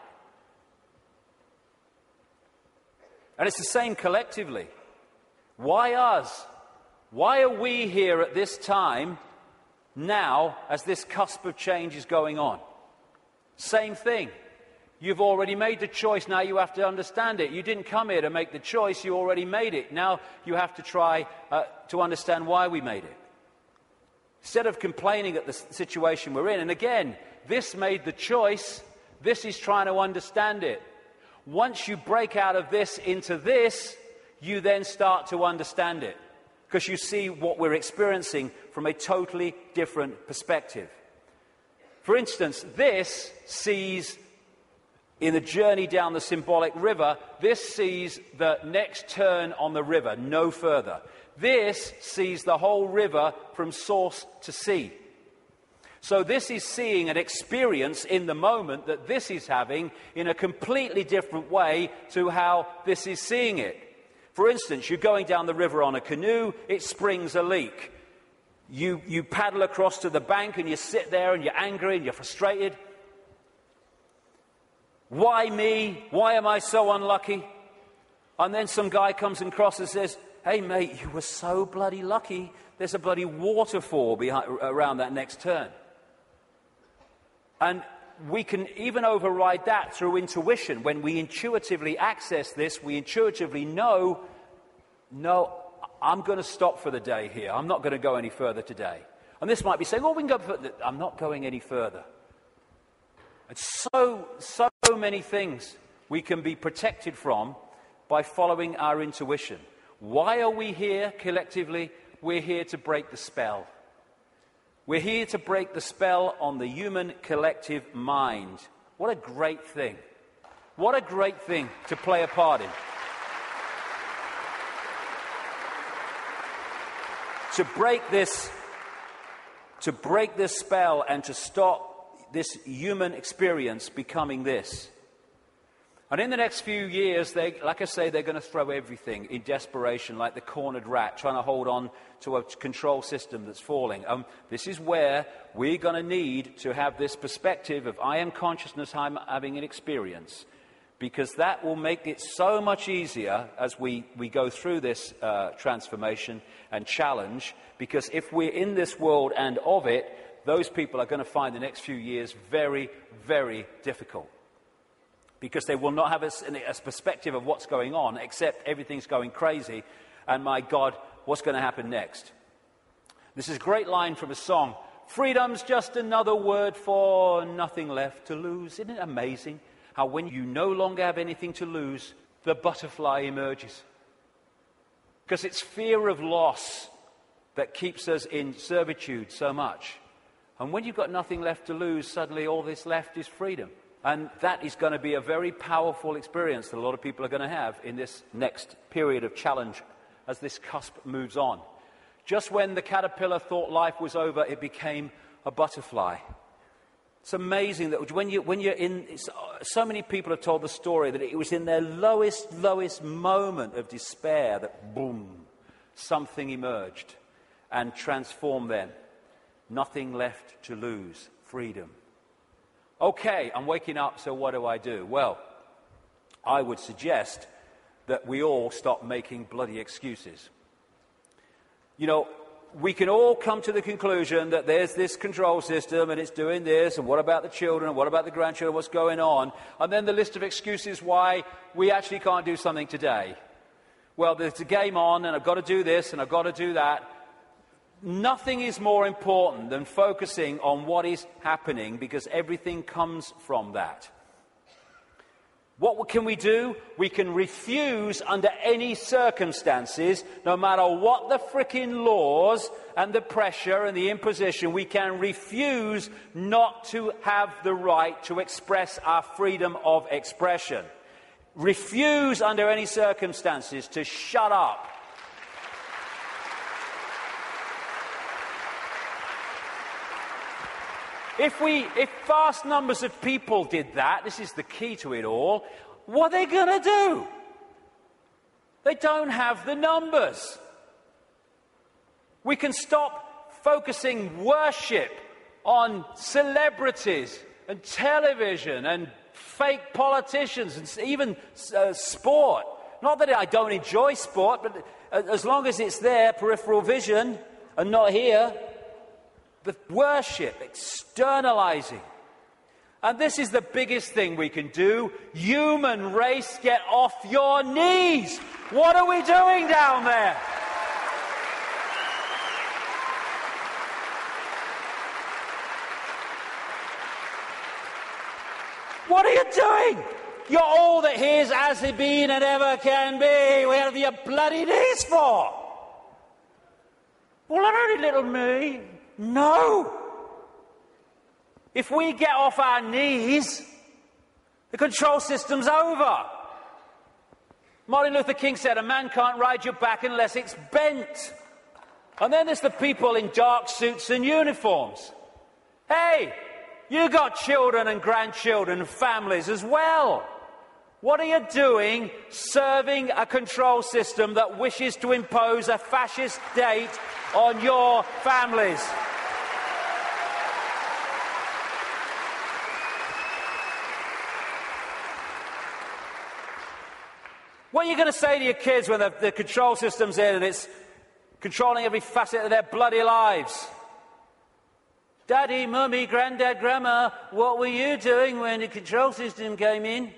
And it's the same collectively. Why us? Why are we here at this time now as this cusp of change is going on? Same thing. You've already made the choice, now you have to understand it. You didn't come here to make the choice, you already made it. Now you have to try to understand why we made it. Instead of complaining at the situation we're in, and again, this made the choice, this is trying to understand it. Once you break out of this into this, you then start to understand it. Because you see what we're experiencing from a totally different perspective. For instance, this sees, in the journey down the symbolic river, this sees the next turn on the river, no further. This sees the whole river from source to sea. So this is seeing an experience in the moment that this is having in a completely different way to how this is seeing it. For instance, you're going down the river on a canoe, it springs a leak. You paddle across to the bank and you sit there and you're angry and you're frustrated. Why me? Why am I so unlucky? And then some guy comes across and says, hey mate, you were so bloody lucky. There's a bloody waterfall around that next turn. And we can even override that through intuition. When we intuitively access this, we intuitively know, no, I'm going to stop for the day here. I'm not going to go any further today. And this might be saying, oh, we can go further. I'm not going any further. And so many things we can be protected from by following our intuition. Why are we here collectively? We're here to break the spell. We're here to break the spell on the human collective mind. What a great thing. What a great thing to play a part in. To break this spell and to stop this human experience becoming this. And in the next few years, like I say, they're going to throw everything in desperation, like the cornered rat, trying to hold on to a control system that's falling. This is where we're going to need to have this perspective of I am consciousness, I'm having an experience, because that will make it so much easier as we go through this transformation and challenge, because if we're in this world and of it, those people are going to find the next few years very, very difficult. Because they will not have a perspective of what's going on, except everything's going crazy, and my God, what's going to happen next? This is a great line from a song. Freedom's just another word for nothing left to lose. Isn't it amazing how when you no longer have anything to lose, the butterfly emerges? Because it's fear of loss that keeps us in servitude so much. And when you've got nothing left to lose, suddenly all that's left is freedom. And that is going to be a very powerful experience that a lot of people are going to have in this next period of challenge as this cusp moves on. Just when the caterpillar thought life was over, it became a butterfly. It's amazing that when you're in... So many people have told the story that it was in their lowest moment of despair that, boom, something emerged and transformed them. Nothing left to lose. Freedom. Okay, I'm waking up, so what do I do? Well, I would suggest that we all stop making bloody excuses. You know, we can all come to the conclusion that there's this control system and it's doing this, and what about the children, and what about the grandchildren, what's going on? And then the list of excuses why we actually can't do something today. Well, there's a game on, and I've got to do this, and I've got to do that. Nothing is more important than focusing on what is happening, because everything comes from that. What can we do? We can refuse under any circumstances, no matter what the frickin' laws and the pressure and the imposition, we can refuse not to have the right to express our freedom of expression. Refuse under any circumstances to shut up. If vast numbers of people did that, this is the key to it all, what are they going to do? They don't have the numbers. We can stop focusing worship on celebrities and television and fake politicians and even sport. Not that I don't enjoy sport, but as long as it's there, peripheral vision, and not here. The worship, externalizing. And this is the biggest thing we can do. Human race, get off your knees. What are we doing down there? What are you doing? You're all that here's as it been and ever can be. Where have your bloody knees for? Well, only little me. No! If we get off our knees, the control system's over. Martin Luther King said, a man can't ride your back unless it's bent. And then there's the people in dark suits and uniforms. Hey, you got children and grandchildren and families as well. What are you doing serving a control system that wishes to impose a fascist state on your families? What are you going to say to your kids when the control system's in and it's controlling every facet of their bloody lives? Daddy, Mummy, Granddad, Grandma, what were you doing when the control system came in?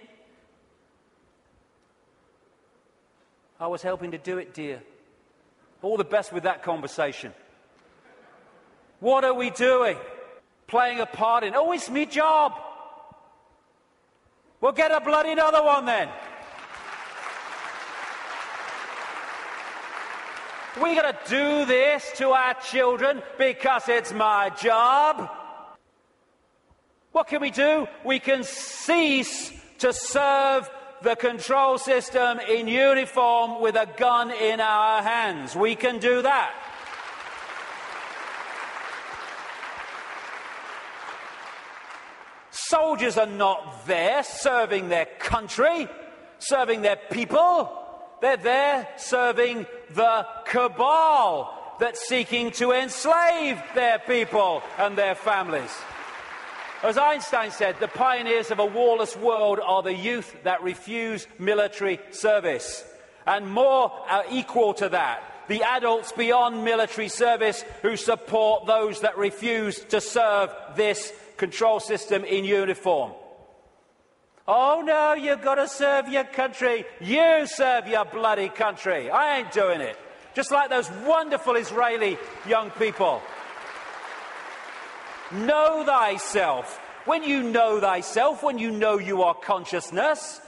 I was helping to do it, dear. All the best with that conversation. What are we doing? Playing a part in, oh, it's me job. Well, get a bloody another one then. We got to do this to our children because it's my job. What can we do? We can cease to serve the control system in uniform with a gun in our hands. We can do that. Soldiers are not there serving their country, serving their people. They're there serving the cabal that's seeking to enslave their people and their families. As Einstein said, the pioneers of a warless world are the youth that refuse military service. And more are equal to that, the adults beyond military service who support those that refuse to serve this control system in uniform. Oh no, you've got to serve your country. You serve your bloody country. I ain't doing it. Just like those wonderful Israeli young people. Know thyself. When you know thyself, when you know you are consciousness,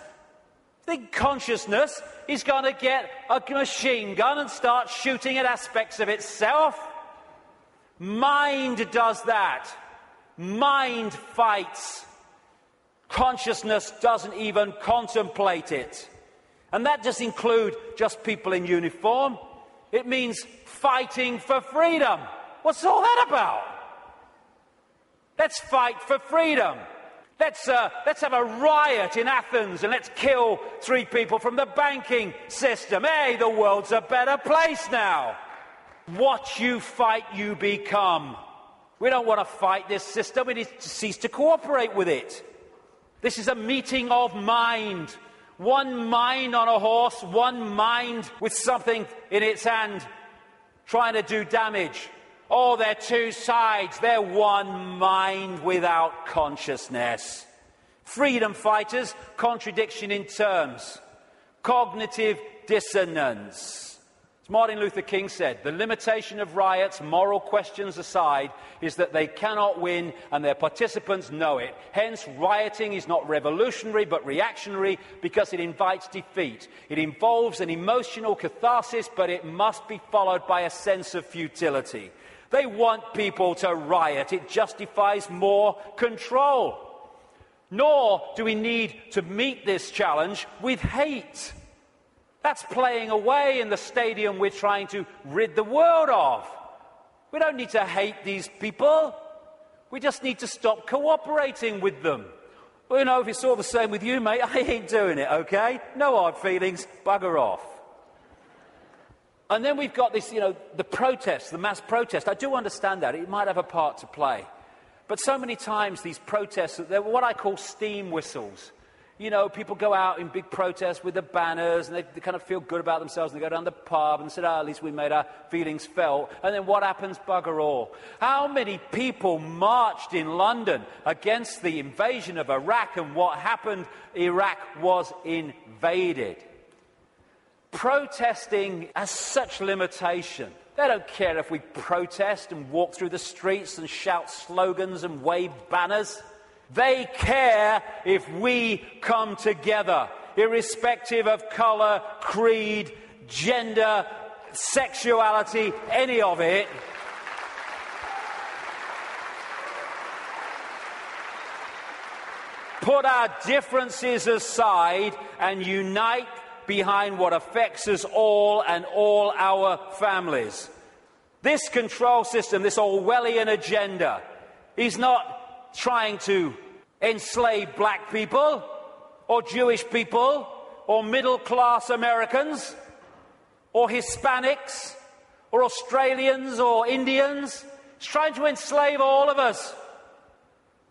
think consciousness is going to get a machine gun and start shooting at aspects of itself. Mind does that. Mind fights. Consciousness doesn't even contemplate it. And that doesn't include just people in uniform. It means fighting for freedom. What's all that about? Let's fight for freedom. Let's have a riot in Athens and let's kill 3 people from the banking system. Hey, the world's a better place now. What you fight, you become. We don't want to fight this system. We need to cease to cooperate with it. This is a meeting of mind. One mind on a horse, one mind with something in its hand trying to do damage. Oh, they're 2 sides. They're one mind without consciousness. Freedom fighters, contradiction in terms. Cognitive dissonance. As Martin Luther King said, the limitation of riots, moral questions aside, is that they cannot win and their participants know it. Hence, rioting is not revolutionary but reactionary because it invites defeat. It involves an emotional catharsis, but it must be followed by a sense of futility. They want people to riot. It justifies more control. Nor do we need to meet this challenge with hate. That's playing away in the stadium we're trying to rid the world of. We don't need to hate these people. We just need to stop cooperating with them. Well, you know, if it's all the same with you, mate, I ain't doing it, okay? No hard feelings, bugger off. And then we've got this, the protest, the mass protest. I do understand that. It might have a part to play. But so many times these protests, they're what I call steam whistles. People go out in big protests with the banners and they kind of feel good about themselves and they go down the pub and say, at least we made our feelings felt. And then what happens? Bugger all. How many people marched in London against the invasion of Iraq, and what happened? Iraq was invaded. Protesting has such limitation. They don't care if we protest and walk through the streets and shout slogans and wave banners. They care if we come together, irrespective of colour, creed, gender, sexuality, any of it. Put our differences aside and unite behind what affects us all and all our families. This control system, this Orwellian agenda, is not trying to enslave black people or Jewish people or middle-class Americans or Hispanics or Australians or Indians. It's trying to enslave all of us.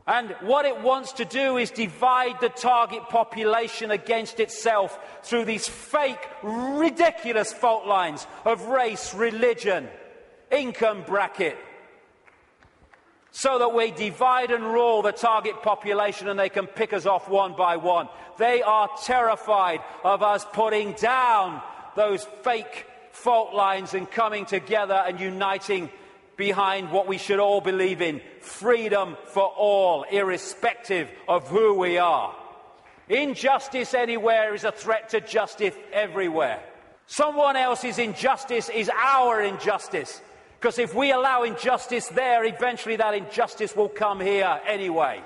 And what it wants to do is divide the target population against itself through these fake, ridiculous fault lines of race, religion, income bracket, so that we divide and rule the target population and they can pick us off one by one. They are terrified of us putting down those fake fault lines and coming together and uniting behind what we should all believe in: freedom for all, irrespective of who we are. Injustice anywhere is a threat to justice everywhere. Someone else's injustice is our injustice. Because if we allow injustice there, eventually that injustice will come here anyway.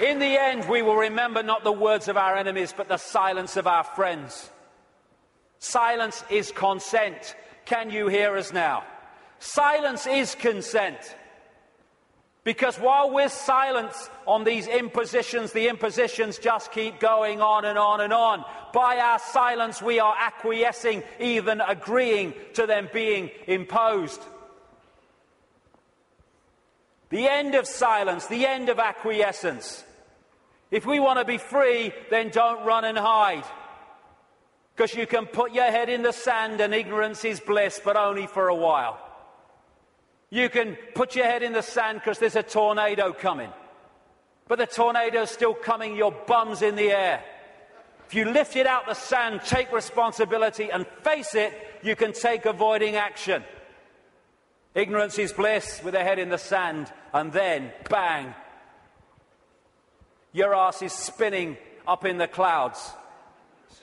In the end, we will remember not the words of our enemies, but the silence of our friends. Silence is consent. Can you hear us now? Silence is consent. Because while we're silent on these impositions, the impositions just keep going on and on and on. By our silence, we are acquiescing, even agreeing to them being imposed. The end of silence, the end of acquiescence. If we want to be free, then don't run and hide. Because you can put your head in the sand and ignorance is bliss, but only for a while. You can put your head in the sand because there's a tornado coming. But the tornado's still coming, your bum's in the air. If you lift it out the sand, take responsibility and face it, you can take avoiding action. Ignorance is bliss with a head in the sand, and then, bang, your ass is spinning up in the clouds.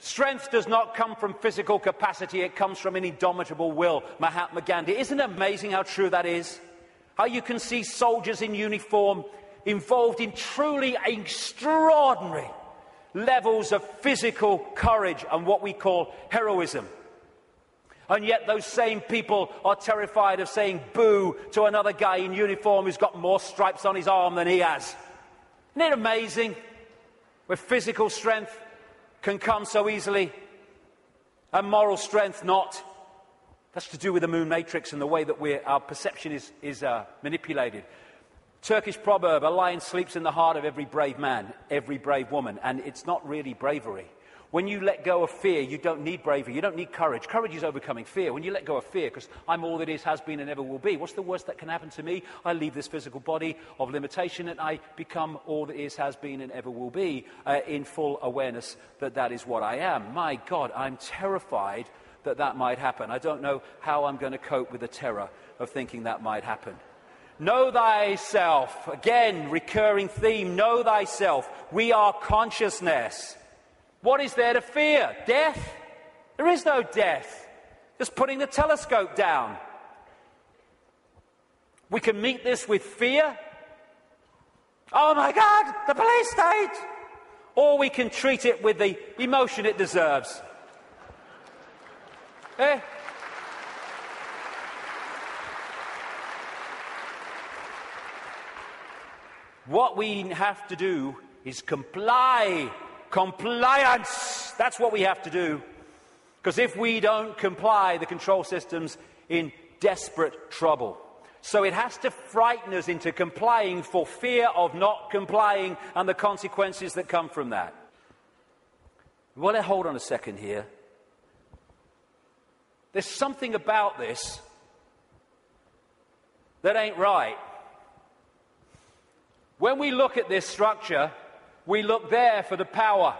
Strength does not come from physical capacity, it comes from an indomitable will. Mahatma Gandhi. Isn't it amazing how true that is? How you can see soldiers in uniform involved in truly extraordinary levels of physical courage and what we call heroism. And yet those same people are terrified of saying boo to another guy in uniform who's got more stripes on his arm than he has. Isn't it amazing? Where physical strength can come so easily, and moral strength not. That's to do with the moon matrix and the way that our perception is manipulated. Turkish proverb, a lion sleeps in the heart of every brave man, every brave woman, and it's not really bravery. When you let go of fear, you don't need bravery, you don't need courage. Courage is overcoming fear. When you let go of fear, because I'm all that is, has been, and ever will be, what's the worst that can happen to me? I leave this physical body of limitation and I become all that is, has been, and ever will be, in full awareness that that is what I am. My God, I'm terrified that that might happen. I don't know how I'm going to cope with the terror of thinking that might happen. Know thyself. Again, recurring theme, know thyself. We are consciousness. What is there to fear? Death? There is no death. Just putting the telescope down. We can meet this with fear. Oh my God, the police state! Or we can treat it with the emotion it deserves. Eh? What we have to do is comply. Compliance! That's what we have to do. Because if we don't comply, the control system's in desperate trouble. So it has to frighten us into complying for fear of not complying and the consequences that come from that. Well, hold on a second here. There's something about this that ain't right. When we look at this structure, we look there for the power.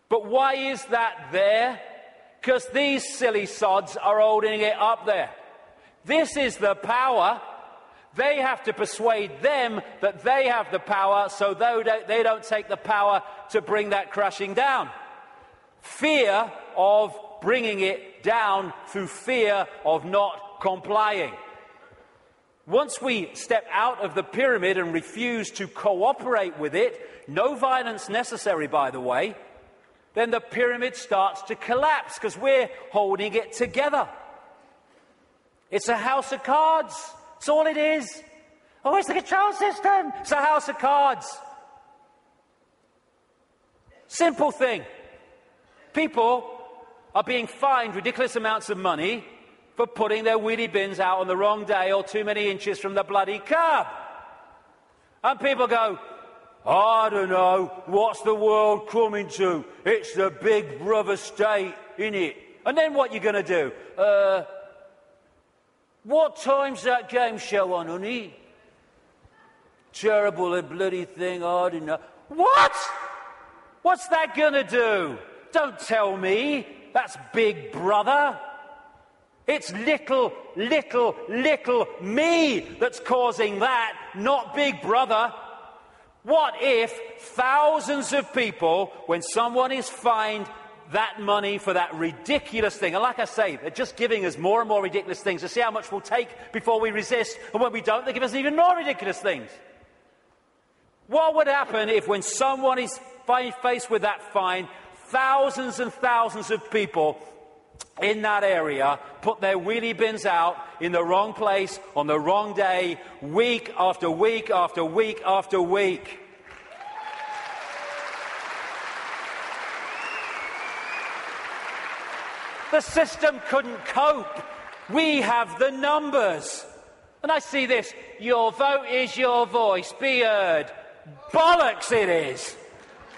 But why is that there? Because these silly sods are holding it up there. This is the power. They have to persuade them that they have the power, so they don't take the power to bring that crashing down. Fear of bringing it down through fear of not complying. Once we step out of the pyramid and refuse to cooperate with it, no violence necessary, by the way, then the pyramid starts to collapse because we're holding it together. It's a house of cards. That's all it is. Oh, it's the control system. It's a house of cards. Simple thing. People are being fined ridiculous amounts of money for putting their wheelie bins out on the wrong day or too many inches from the bloody curb. And people go, I don't know, what's the world coming to? It's the big brother state, innit? And then what you going to do? What time's that game show on, honey? Terrible a bloody thing, I don't know. What? What's that going to do? Don't tell me. That's Big Brother. It's little me that's causing that, not Big Brother. What if thousands of people, when someone is fined that money for that ridiculous thing, and like I say, they're just giving us more and more ridiculous things to see how much we'll take before we resist, and when we don't, they give us even more ridiculous things. What would happen if, when someone is faced with that fine, thousands and thousands of people in that area put their wheelie bins out in the wrong place on the wrong day, week after week after week after week? The system couldn't cope. We have the numbers. And I see this, your vote is your voice, be heard. Bollocks it is.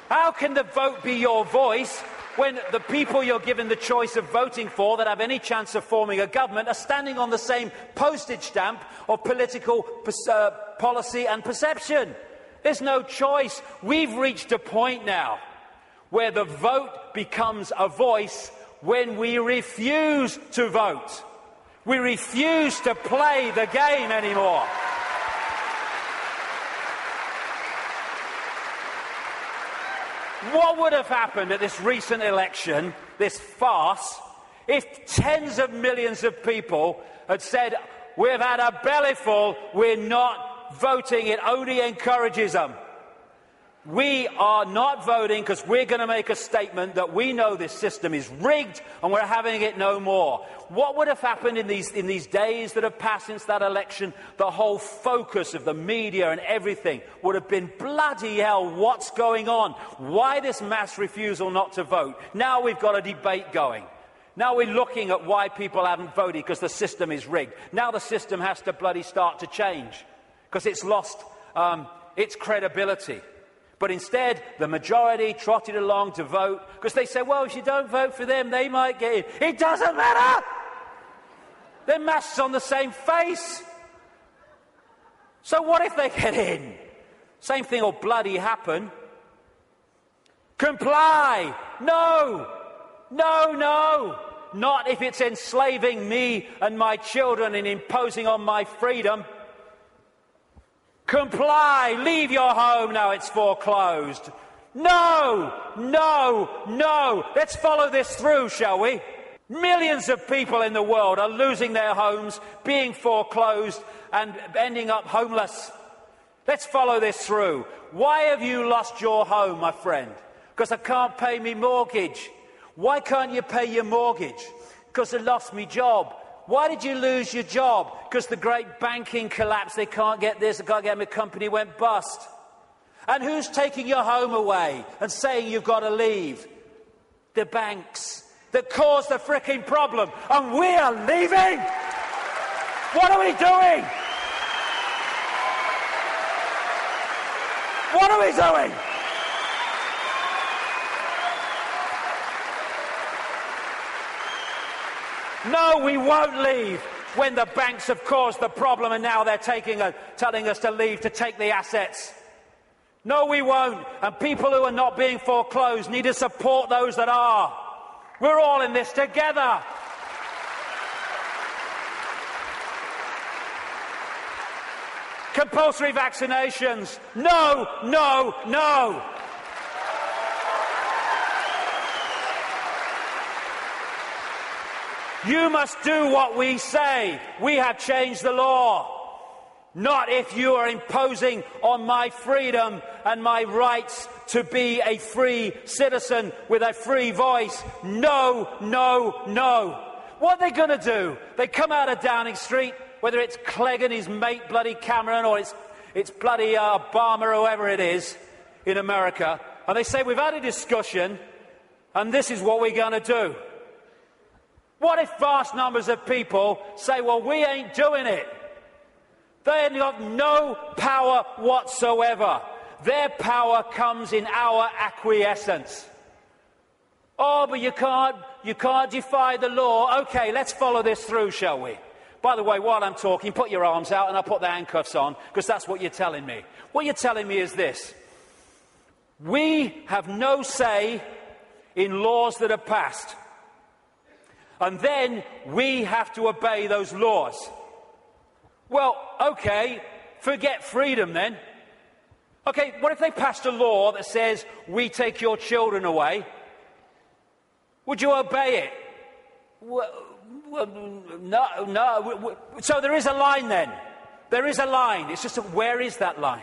How can the vote be your voice when the people you're given the choice of voting for that have any chance of forming a government are standing on the same postage stamp of political policy and perception? There's no choice. We've reached a point now where the vote becomes a voice when we refuse to vote. We refuse to play the game anymore. What would have happened at this recent election, this farce, if tens of millions of people had said, we've had a bellyful, we're not voting, it only encourages them. We are not voting because we're going to make a statement that we know this system is rigged and we're having it no more. What would have happened in these days that have passed since that election? The whole focus of the media and everything would have been, bloody hell, what's going on? Why this mass refusal not to vote? Now we've got a debate going. Now we're looking at why people haven't voted because the system is rigged. Now the system has to bloody start to change because it's lost its credibility. But instead, the majority trotted along to vote because they said, well, if you don't vote for them, they might get in. It doesn't matter! They're masks on the same face. So what if they get in? Same thing will bloody happen. Comply! No! No, no! Not if it's enslaving me and my children and imposing on my freedom. Comply! Leave your home now it's foreclosed. No! No! No! Let's follow this through, shall we? Millions of people in the world are losing their homes, being foreclosed, and ending up homeless. Let's follow this through. Why have you lost your home, my friend? Because I can't pay me mortgage. Why can't you pay your mortgage? Because I lost me job. Why did you lose your job? Because the great banking collapse, they can't get this, they can't get my company went bust. And who's taking your home away and saying you've got to leave? The banks that caused the frickin' problem. And we are leaving! What are we doing? What are we doing? No, we won't leave when the banks have caused the problem and now they're telling us to leave to take the assets. No, we won't. And people who are not being foreclosed need to support those that are. We're all in this together. Compulsory vaccinations. No, no, no. You must do what we say. We have changed the law. Not if you are imposing on my freedom and my rights to be a free citizen with a free voice. No, no, no. What are they going to do? They come out of Downing Street, whether it's Clegg and his mate bloody Cameron or it's bloody Obama or whoever it is in America, and they say, we've had a discussion and this is what we're going to do. What if vast numbers of people say, well, we ain't doing it? They have got no power whatsoever. Their power comes in our acquiescence. Oh, but you can't defy the law. Okay, let's follow this through, shall we? By the way, while I'm talking, put your arms out and I'll put the handcuffs on, because that's what you're telling me. What you're telling me is this. We have no say in laws that are passed. And then we have to obey those laws. Well, okay, forget freedom then. Okay, what if they passed a law that says, we take your children away? Would you obey it? Well, no. So there is a line then. There is a line. It's just, where is that line?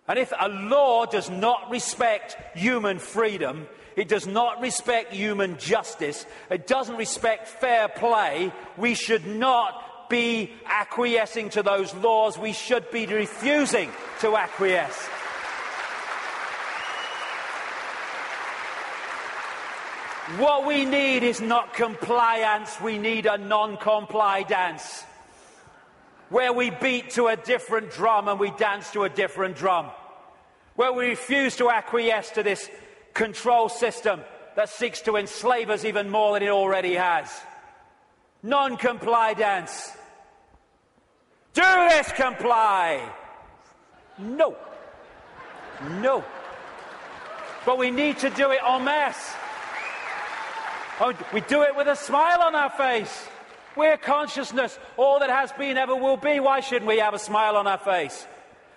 And if a law does not respect human freedom, it does not respect human justice, it doesn't respect fair play, we should not be acquiescing to those laws. We should be refusing to acquiesce. What we need is not compliance, we need a non-comply dance, where we beat to a different drum and we dance to a different drum, where we refuse to acquiesce to this control system that seeks to enslave us even more than it already has. Non-comply dance. Do this, comply. No. No. But we need to do it en masse. We do it with a smile on our face. We're consciousness. All that has been, ever will be. Why shouldn't we have a smile on our face?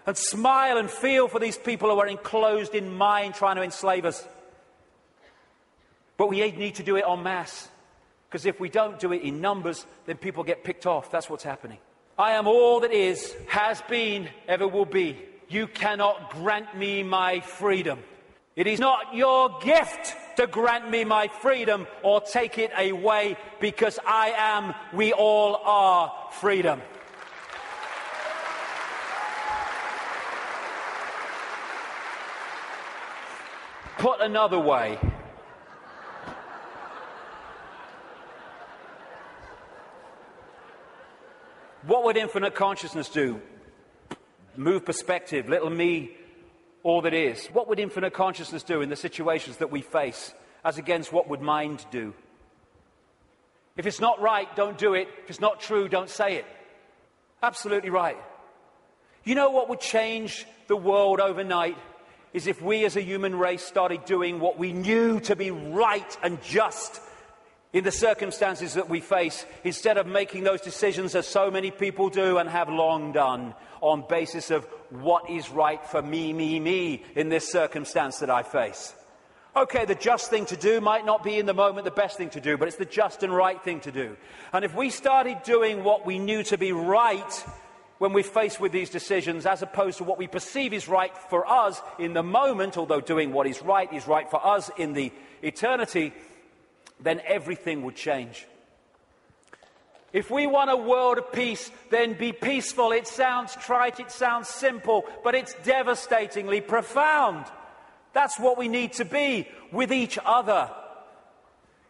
And smile and feel for these people who are enclosed in mind trying to enslave us. But we need to do it en masse. Because if we don't do it in numbers, then people get picked off. That's what's happening. I am all that is, has been, ever will be. You cannot grant me my freedom. It is not your gift to grant me my freedom or take it away, because I am, we all are, freedom. Put another way, what would infinite consciousness do? Move perspective, little me, all that is. What would infinite consciousness do in the situations that we face, as against what would mind do? If it's not right, don't do it. If it's not true, don't say it. Absolutely right. You know what would change the world overnight? Is if we as a human race started doing what we knew to be right and just in the circumstances that we face, instead of making those decisions as so many people do and have long done, on basis of what is right for me in this circumstance that I face. Okay, the just thing to do might not be in the moment the best thing to do, but it's the just and right thing to do. And if we started doing what we knew to be right when we're faced with these decisions, as opposed to what we perceive is right for us in the moment, although doing what is right for us in the eternity, then everything would change. If we want a world of peace, then be peaceful. It sounds trite, it sounds simple, but it's devastatingly profound. That's what we need to be with each other.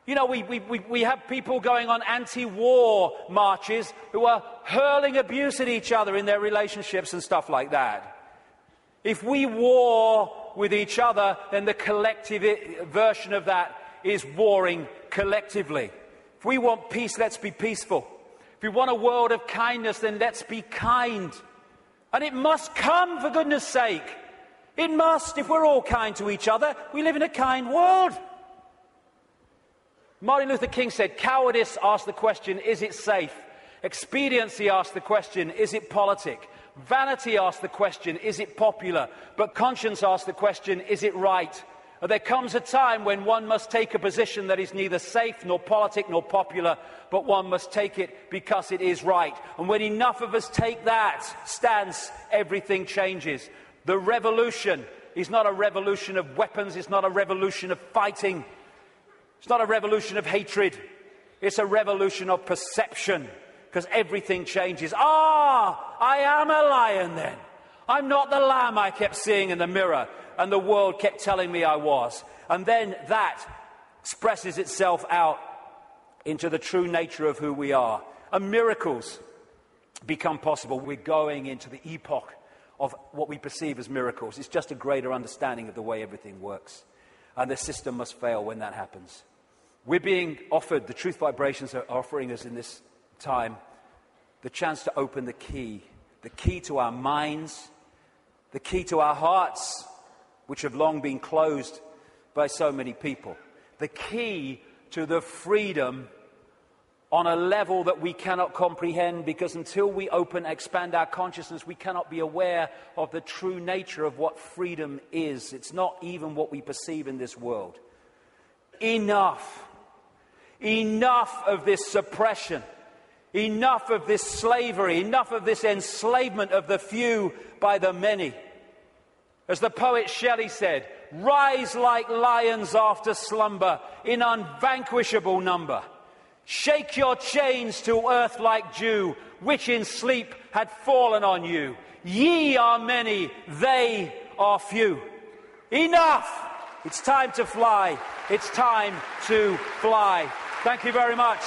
You know, we have people going on anti-war marches who are hurling abuse at each other in their relationships and stuff like that. If we war with each other, then the collective version of that is warring collectively. If we want peace, let's be peaceful. If we want a world of kindness, then let's be kind. And it must come, for goodness sake. It must, if we're all kind to each other. We live in a kind world. Martin Luther King said, cowardice asks the question, is it safe? Expediency asks the question, is it politic? Vanity asks the question, is it popular? But conscience asks the question, is it right? There comes a time when one must take a position that is neither safe, nor politic, nor popular, but one must take it because it is right. And when enough of us take that stance, everything changes. The revolution is not a revolution of weapons, it's not a revolution of fighting, it's not a revolution of hatred, it's a revolution of perception, because everything changes. I am a lion then. I'm not the lamb I kept seeing in the mirror and the world kept telling me I was. And then that expresses itself out into the true nature of who we are. And miracles become possible. We're going into the epoch of what we perceive as miracles. It's just a greater understanding of the way everything works. And the system must fail when that happens. We're being offered, the truth vibrations are offering us in this time, the chance to open the key to our minds, the key to our hearts, which have long been closed by so many people. The key to the freedom on a level that we cannot comprehend, because until we expand our consciousness, we cannot be aware of the true nature of what freedom is. It's not even what we perceive in this world. Enough. Enough of this suppression. Enough of this slavery. Enough of this enslavement of the few by the many. As the poet Shelley said, rise like lions after slumber in unvanquishable number. Shake your chains to earth like dew, which in sleep had fallen on you. Ye are many, they are few. Enough! It's time to fly. It's time to fly. Thank you very much.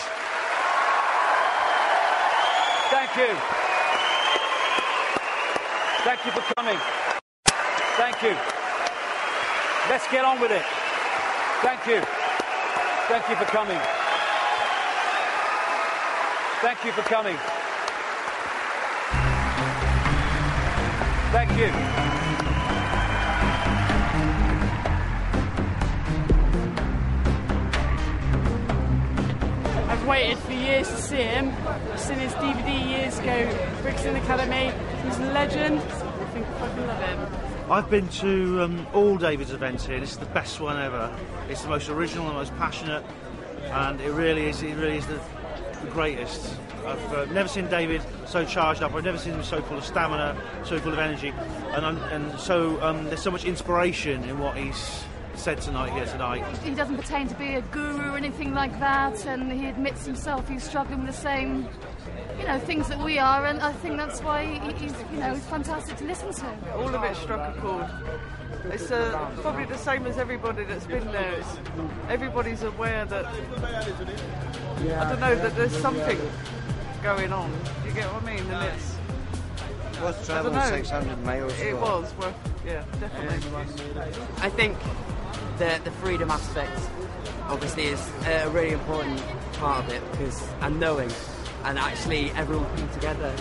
Thank you. Thank you for coming. Thank you. Let's get on with it. Thank you. Thank you for coming. Thank you for coming. Thank you. I've waited for years to see him. I've seen his DVD years ago, Brixton Academy. He's a legend. I think I fucking love him. I've been to all David's events here. This is the best one ever. It's the most original, the most passionate, and it really is the greatest. I've never seen David so charged up. I've never seen him so full of stamina, so full of energy, and so there's so much inspiration in what he's said here tonight. He doesn't pretend to be a guru or anything like that, and he admits himself he's struggling with the same, things that we are, and I think that's why he's fantastic to listen to. All of it struck a chord. It's probably the same as everybody that's been there. Everybody's aware that, I don't know, that there's something going on. You get what I mean? And it's worth travelling 600 miles. It was worth, definitely. I think the freedom aspect obviously is a really important part of it, because I'm knowing and actually everyone coming together.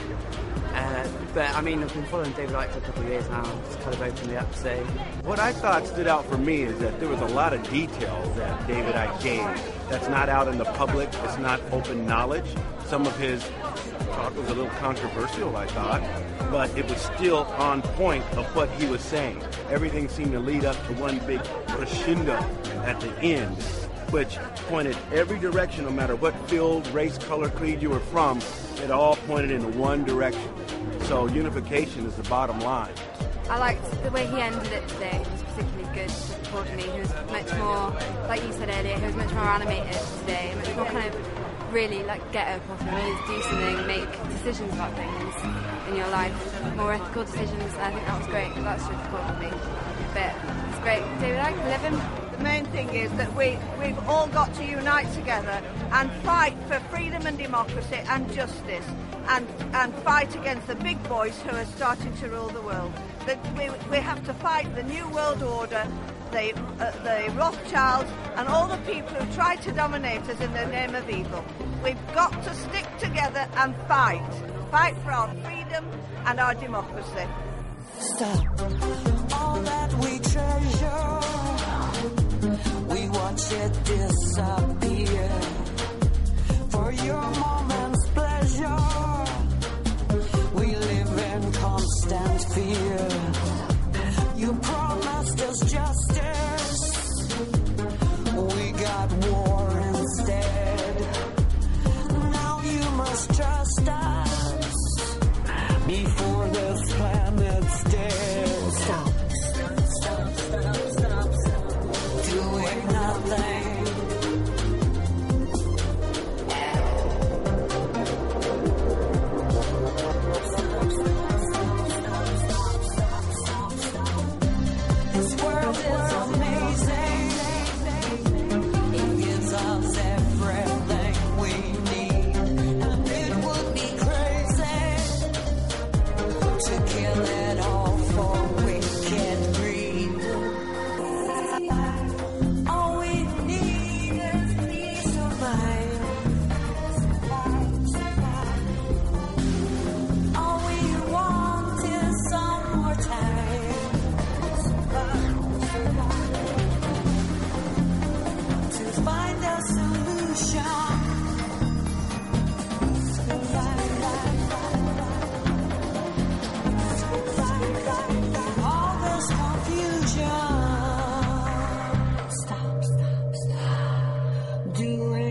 But I mean, I've been following David Icke for a couple of years now. It's kind of opened me up. So what I thought stood out for me is that there was a lot of detail that David Icke gave that's not out in the public. It's not open knowledge. Some of his talk was a little controversial, I thought, but it was still on point of what he was saying. Everything seemed to lead up to one big crescendo at the end, which pointed every direction, no matter what field, race, color, creed you were from. It all pointed in one direction. So unification is the bottom line. I liked the way he ended it today. It was particularly good for me. He was much more, like you said earlier, he was much more animated today, much more kind of really get up off your knees, do something, make decisions about things in your life, more ethical decisions. I think that was great. That's really cool for me. But it's great. David Icke, live him. The main thing is that we've all got to unite together and fight for freedom and democracy and justice, and fight against the big boys who are starting to rule the world. That we have to fight the New World Order, the Rothschilds, and all the people who try to dominate us in the name of evil. We've got to stick together and fight for our freedom and our democracy. Stop all that we treasure. We watch it disappear for your moment's pleasure. We live in constant fear. You promised us justice. We got war instead. Now you must trust us before this planet's dead. Stop. Doing nothing. This world is amazing. It gives us everything we need, and it would be crazy to kill it all for wicked greed. All we need is peace of mind. All we want is some more time to find a solution. do